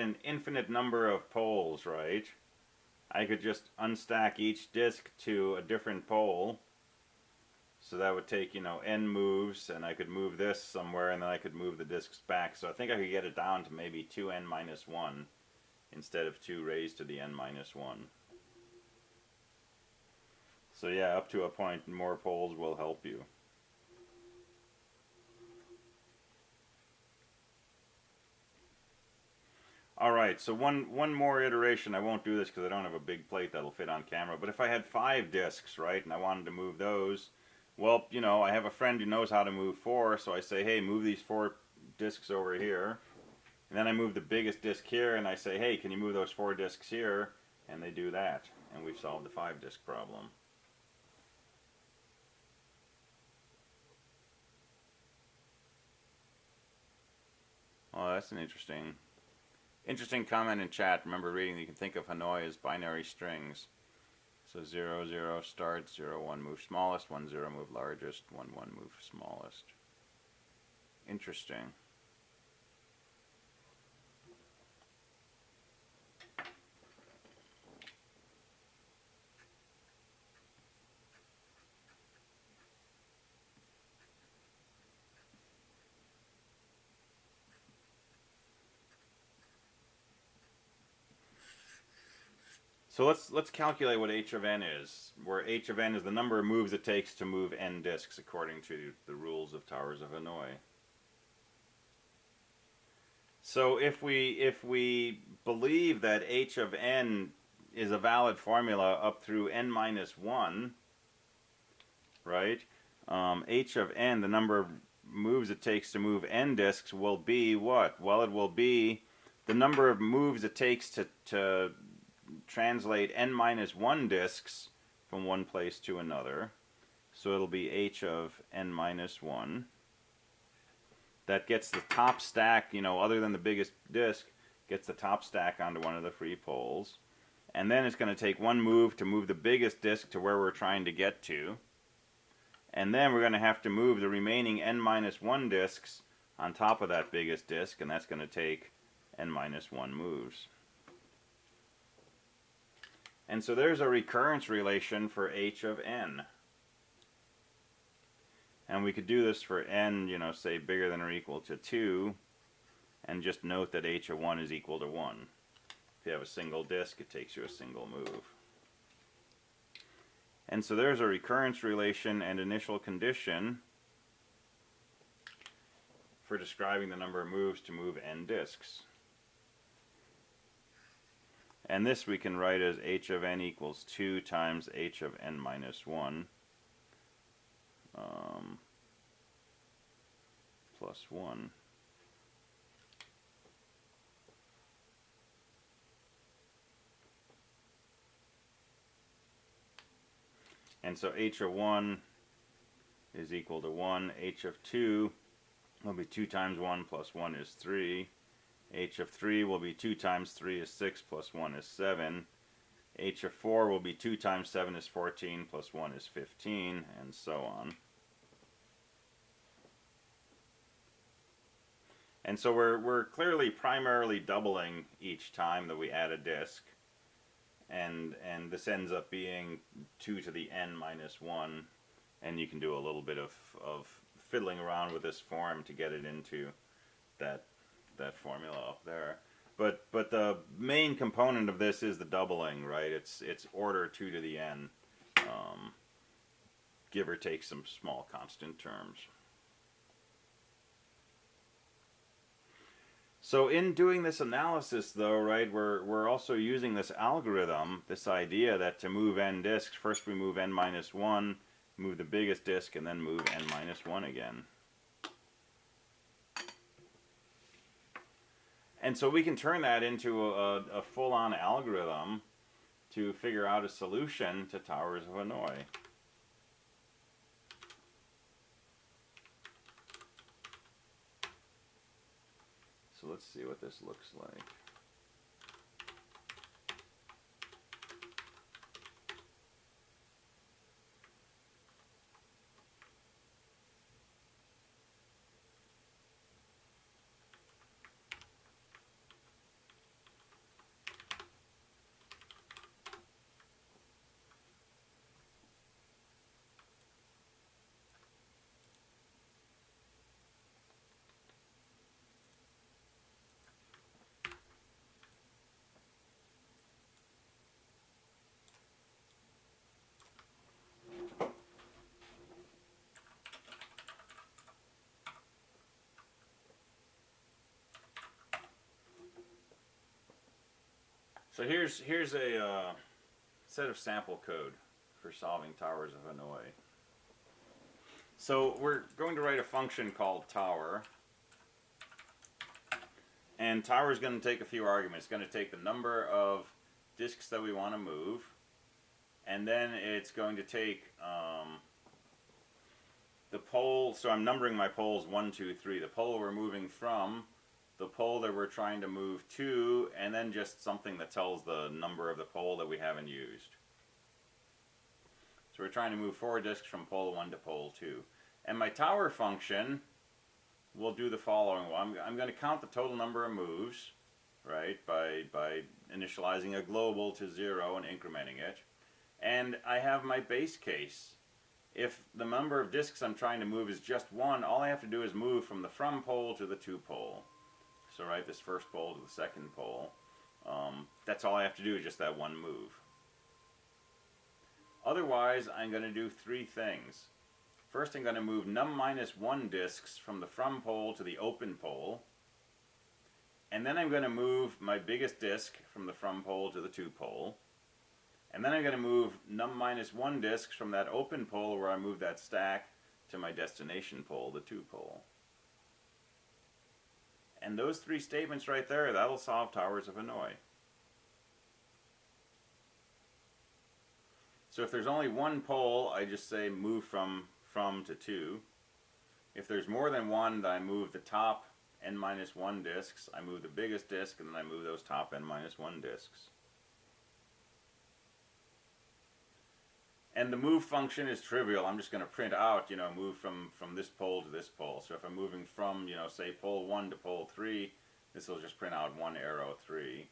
an infinite number of poles, right? I could just unstack each disk to a different pole. So that would take, you know, n moves, and I could move this somewhere, and then I could move the disks back. So I think I could get it down to maybe 2n minus 1 instead of 2 raised to the n minus 1. So yeah, up to a point, more poles will help you. Alright, so one more iteration. I won't do this because I don't have a big plate that'll fit on camera. But if I had 5 disks, right, and I wanted to move those, well, you know, I have a friend who knows how to move 4, so I say, hey, move these 4 disks over here. And then I move the biggest disk here, and I say, hey, can you move those 4 disks here? And they do that, and we've solved the 5-disk problem. that's an interesting comment in chat. Remember reading that you can think of Hanoi as binary strings. So 0, 0 start, 0, 1 move smallest, 1, 0 move largest, 1, 1 move smallest. Interesting. So let's calculate what h of n is, where h of n is the number of moves it takes to move n disks according to the rules of Towers of Hanoi. So if we believe that h of n is a valid formula up through n minus 1, right? H of n, the number of moves it takes to move n disks, will be what? Well, it will be the number of moves it takes to translate n minus 1 disks from one place to another. So it'll be h of n minus 1. That gets the top stack, other than the biggest disk, gets the top stack onto one of the free poles. And then it's going to take one move to move the biggest disk to where we're trying to get to. And then we're going to have to move the remaining n minus 1 disks on top of that biggest disk, and that's going to take n minus 1 moves. And so there's a recurrence relation for h of n. And we could do this for n, say bigger than or equal to 2, and just note that h of 1 is equal to 1. If you have a single disk, it takes you a single move. And so there's a recurrence relation and initial condition for describing the number of moves to move n disks. And this we can write as h of n equals 2 times h of n minus 1 plus 1. And so h of 1 is equal to 1. H of 2 will be 2 times 1 plus 1 is 3. H of 3 will be 2 times 3 is 6 plus 1 is 7. H of 4 will be 2 times 7 is 14 plus 1 is 15, and so on. And so we're clearly primarily doubling each time that we add a disk. And this ends up being 2 to the n minus 1. And you can do a little bit of fiddling around with this form to get it into that formula up there. But the main component of this is the doubling, right? It's order 2 to the n, give or take some small constant terms. So in doing this analysis, though, right, we're also using this algorithm, this idea that to move n disks, first we move n minus 1, move the biggest disk, and then move n minus 1 again. And so we can turn that into a full-on algorithm to figure out a solution to Towers of Hanoi. So let's see what this looks like. So here's a set of sample code for solving Towers of Hanoi. So we're going to write a function called tower. And tower is going to take a few arguments. It's going to take the number of disks that we want to move. And then it's going to take the pole. So I'm numbering my poles 1, 2, 3. The pole we're moving from, the pole that we're trying to move to, and then just something that tells the number of the pole that we haven't used. So we're trying to move 4 disks from pole 1 to pole 2. And my tower function will do the following. Well, I'm going to count the total number of moves, right, by initializing a global to 0 and incrementing it. And I have my base case. If the number of disks I'm trying to move is just 1, all I have to do is move from the from pole to the to pole. So, right, this first pole to the second pole. That's all I have to do, is just that one move. Otherwise, I'm going to do 3 things. First, I'm going to move num minus 1 disks from the from pole to the open pole. And then I'm going to move my biggest disk from the from pole to the to pole. And then I'm going to move num minus 1 disks from that open pole where I moved that stack to my destination pole, the to pole. And those 3 statements right there, that'll solve Towers of Hanoi. So if there's only one pole, I just say move from to to. If there's more than one, then I move the top n minus 1 disks. I move the biggest disk, and then I move those top n minus 1 disks. And the move function is trivial. I'm just going to print out, move from this pole to this pole. So if I'm moving from, say pole 1 to pole 3, this will just print out 1 arrow 3.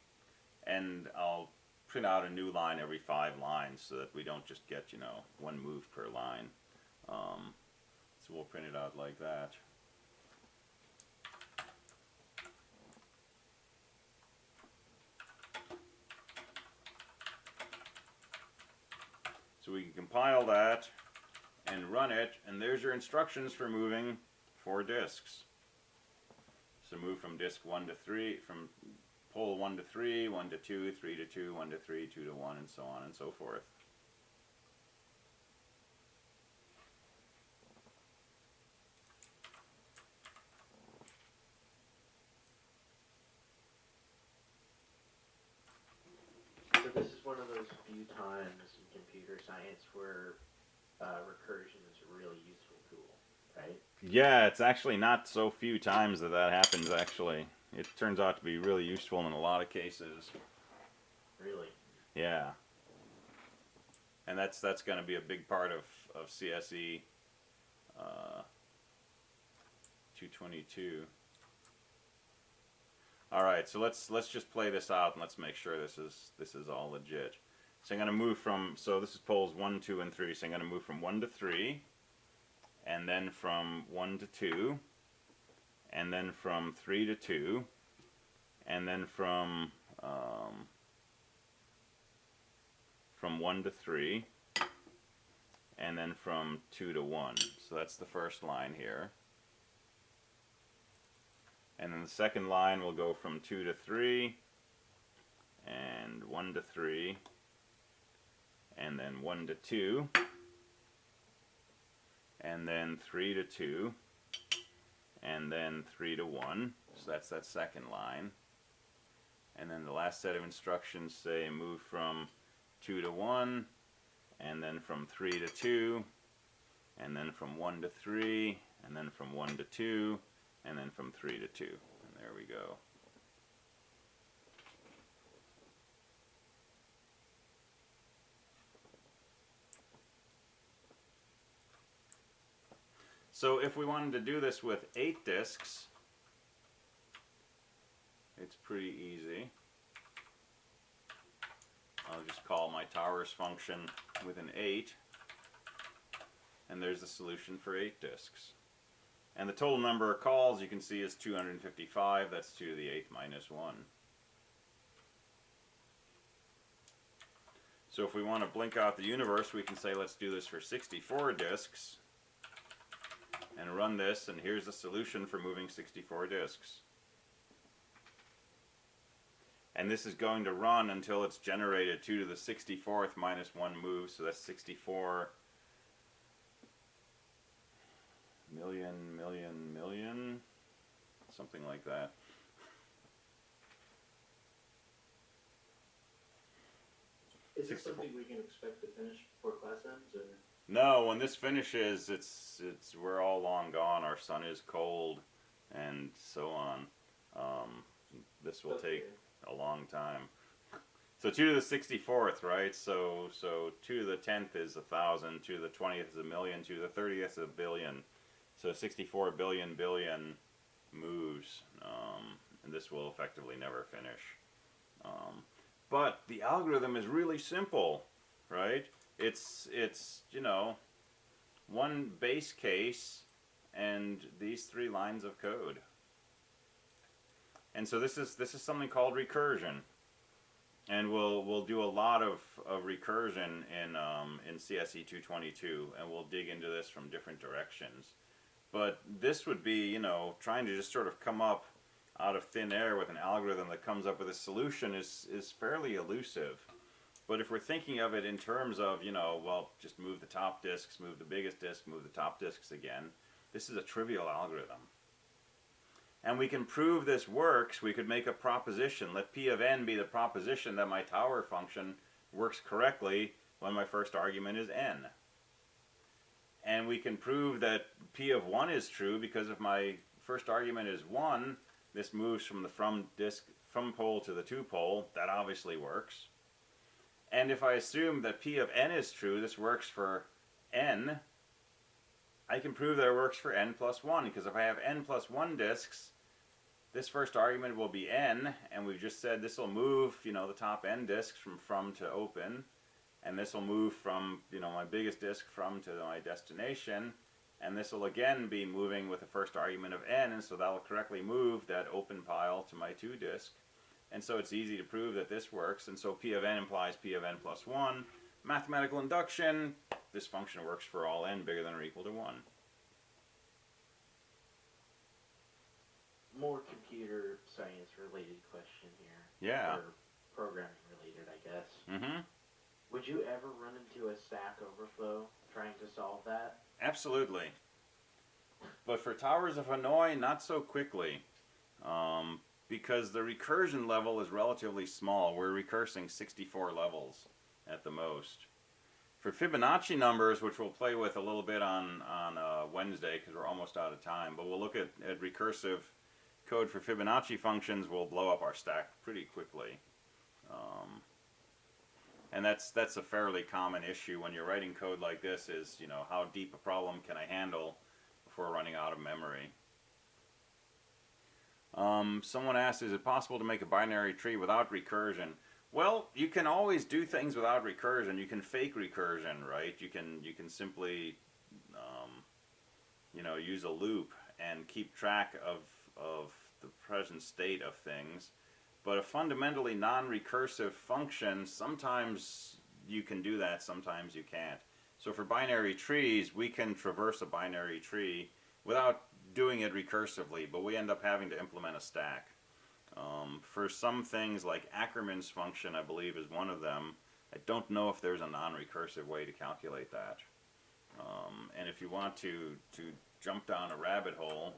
And I'll print out a new line every 5 lines so that we don't just get, 1 move per line. So we'll print it out like that. So we can compile that and run it, and there's your instructions for moving 4 disks. So move from disk 1 to 3, from pole 1 to 3, 1 to 2, 3 to 2, 1 to 3, 2 to 1, and so on and so forth. So this is one of those few times in computer science where recursion is a really useful tool, right? Yeah, it's actually not so few times that happens, actually. It turns out to be really useful in a lot of cases. Really? Yeah. And that's going to be a big part of CSE 222. All right, so let's just play this out and let's make sure this is all legit. So I'm going to move from, so this is poles 1, 2, and 3. So I'm going to move from 1 to 3, and then from 1 to 2, and then from 3 to 2, and then from 1 to 3, and then from 2 to 1. So that's the first line here. And then the second line will go from 2 to 3, and 1 to 3, and then 1 to 2, and then 3 to 2, and then 3 to 1. So that's that second line. And then the last set of instructions say move from 2 to 1, and then from 3 to 2, and then from 1 to 3, and then from 1 to 2, and then from 3 to 2. And there we go. So if we wanted to do this with 8 disks, it's pretty easy. I'll just call my towers function with an 8, and there's the solution for 8 disks. And the total number of calls you can see is 255. That's 2 to the 8th minus 1. So if we want to blink out the universe, we can say let's do this for 64 disks and run this, and here's the solution for moving 64 disks. And this is going to run until it's generated 2 to the 64th minus 1 move, so that's 64 million, something like that. Is this something we can expect to finish before class ends, or? No, when this finishes, it's we're all long gone. Our sun is cold, and so on. This will Okay. take a long time. So 2 to the 64th, right? So 2 to the 10th is 1,000, 2 to the 20th is 1,000,000, 2 to the 30th is 1,000,000,000. So 64 billion billion moves, and this will effectively never finish. But the algorithm is really simple, right? It's one base case and these 3 lines of code. And so this is something called recursion. And we'll do a lot of recursion in CSE222, and we'll dig into this from different directions. But this would be, trying to just sort of come up out of thin air with an algorithm that comes up with a solution is fairly elusive. But if we're thinking of it in terms of, just move the top disks, move the biggest disk, move the top disks again, this is a trivial algorithm. And we can prove this works. We could make a proposition. Let P of n be the proposition that my tower function works correctly when my first argument is n. And we can prove that P of 1 is true because if my first argument is 1, this moves from the from pole to the to pole. That obviously works. And if I assume that P of n is true, this works for n, I can prove that it works for n plus 1, because if I have n plus 1 disks, this first argument will be n, and we've just said this will move, the top n disks from to open, and this will move from, my biggest disk from to my destination, and this will again be moving with the first argument of n, and so that will correctly move that open pile to my to disk. And so it's easy to prove that this works, and so P of n implies P of n plus 1. Mathematical induction, this function works for all n bigger than or equal to 1. More computer science related question here. Yeah. Or programming related, I guess. Mm-hmm. Would you ever run into a Stack Overflow trying to solve that? Absolutely. But for towers of Hanoi, not so quickly. Because the recursion level is relatively small. We're recursing 64 levels at the most. For Fibonacci numbers, which we'll play with a little bit on Wednesday because we're almost out of time, but we'll look at recursive code for Fibonacci functions. We'll blow up our stack pretty quickly. And that's a fairly common issue when you're writing code like this is, how deep a problem can I handle before running out of memory. Someone asked, is it possible to make a binary tree without recursion? Well, you can always do things without recursion. You can fake recursion, right? You can simply, use a loop and keep track of the present state of things. But a fundamentally non-recursive function, sometimes you can do that, sometimes you can't. So for binary trees, we can traverse a binary tree without doing it recursively, but we end up having to implement a stack. For some things like Ackermann's function, I believe, is one of them. I don't know if there's a non-recursive way to calculate that. And if you want to jump down a rabbit hole,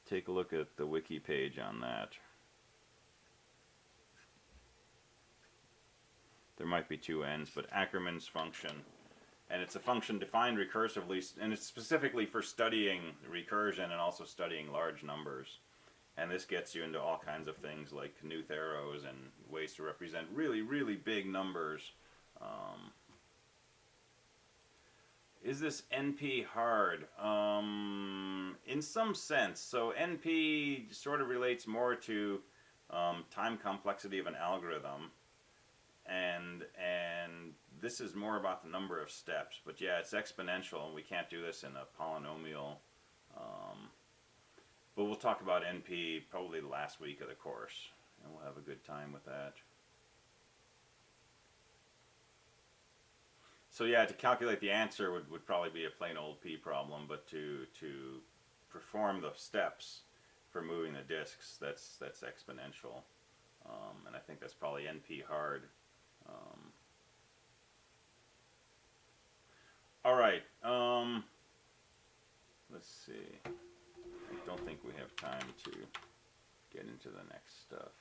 take a look at the wiki page on that. There might be 2 n's, but Ackermann's function, and it's a function defined recursively, and it's specifically for studying recursion and also studying large numbers. And this gets you into all kinds of things like Knuth arrows and ways to represent really, really big numbers. Is this NP hard? In some sense. So NP sort of relates more to time complexity of an algorithm. And this is more about the number of steps. But yeah, it's exponential, and we can't do this in a polynomial. But we'll talk about NP probably the last week of the course, and we'll have a good time with that. So yeah, to calculate the answer would probably be a plain old P problem, but to perform the steps for moving the disks, that's exponential. And I think that's probably NP hard. All right. Let's see. I don't think we have time to get into the next stuff.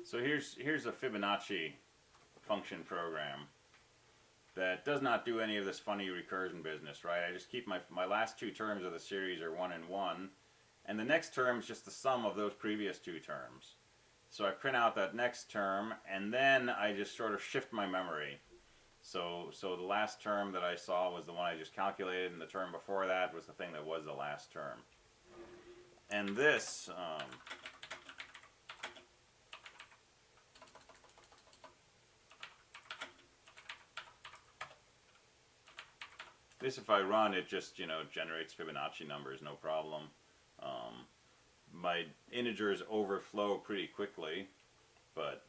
So here's a Fibonacci function program that does not do any of this funny recursion business, right? I just keep my last two terms of the series are 1 and 1, and the next term is just the sum of those previous two terms. So I print out that next term, and then I just sort of shift my memory. So the last term that I saw was the one I just calculated, and the term before that was the thing that was the last term. And this, if I run, it just, generates Fibonacci numbers, no problem. My integers overflow pretty quickly, but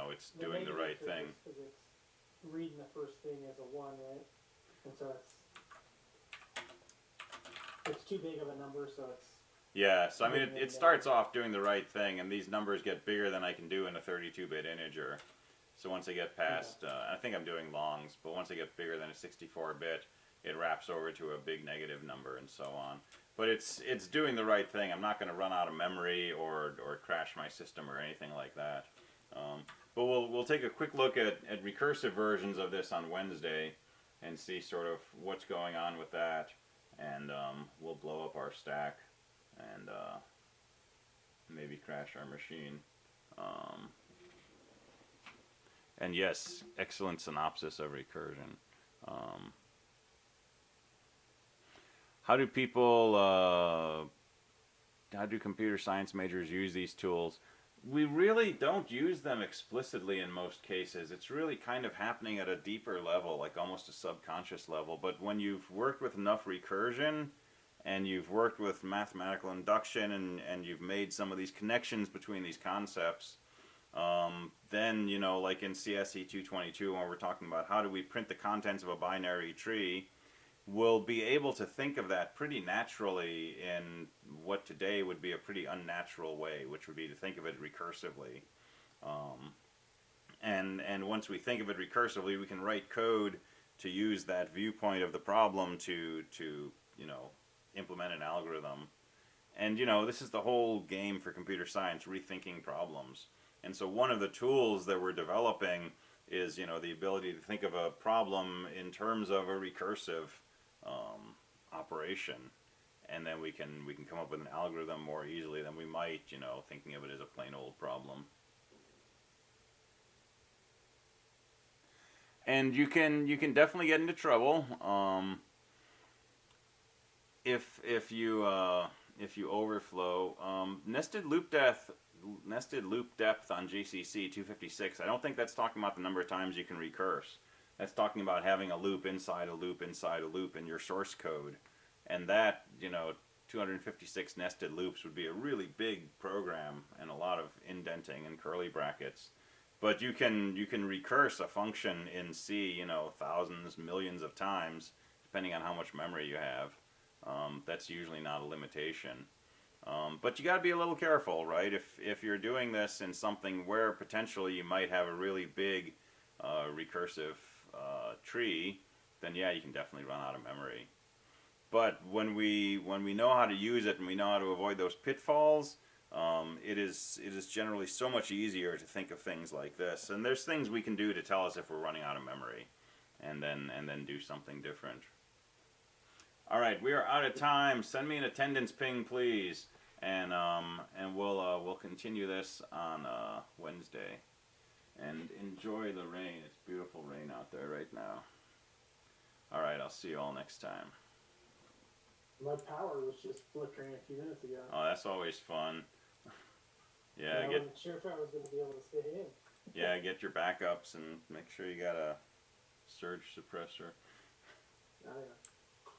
it's doing the right thing. Because it's reading the first thing as a 1, right? And so it's too big of a number, so it's... Yeah, so I mean, it starts off doing the right thing, and these numbers get bigger than I can do in a 32-bit integer. So once I get past, I think I'm doing longs, but once I get bigger than a 64-bit, it wraps over to a big negative number and so on. But it's doing the right thing. I'm not going to run out of memory or crash my system or anything like that. But we'll take a quick look at recursive versions of this on Wednesday and see sort of what's going on with that. And we'll blow up our stack and maybe crash our machine. And yes, excellent synopsis of recursion. How do computer science majors use these tools? We really don't use them explicitly in most cases. It's really kind of happening at a deeper level, like almost a subconscious level. But when you've worked with enough recursion, and you've worked with mathematical induction, and you've made some of these connections between these concepts, then, like in CSE215, when we're talking about how do we print the contents of a binary tree, we'll be able to think of that pretty naturally in what today would be a pretty unnatural way, which would be to think of it recursively. And once we think of it recursively, we can write code to use that viewpoint of the problem to implement an algorithm. And this is the whole game for computer science, rethinking problems. And so one of the tools that we're developing is the ability to think of a problem in terms of a recursive operation, and then we can come up with an algorithm more easily than we might thinking of it as a plain old problem. And you can definitely get into trouble if you overflow. Nested loop depth on GCC256. I don't think that's talking about the number of times you can recurse. That's talking about having a loop inside a loop inside a loop in your source code, and that 256 nested loops would be a really big program and a lot of indenting and curly brackets. But you can recurse a function in C, thousands, millions of times, depending on how much memory you have. That's usually not a limitation. But you got to be a little careful, right? If you're doing this in something where potentially you might have a really big recursive tree, then yeah, you can definitely run out of memory. But when we know how to use it and we know how to avoid those pitfalls, it is generally so much easier to think of things like this. And there's things we can do to tell us if we're running out of memory, and then do something different. All right, we are out of time. Send me an attendance ping, please, and we'll continue this on Wednesday. And enjoy the rain. It's beautiful rain out there right now. All right, I'll see you all next time. My power was just flickering a few minutes ago. Oh, that's always fun. Yeah, I wasn't sure if I was going to be able to stay in. Yeah, get your backups and make sure you got a surge suppressor. Oh, yeah.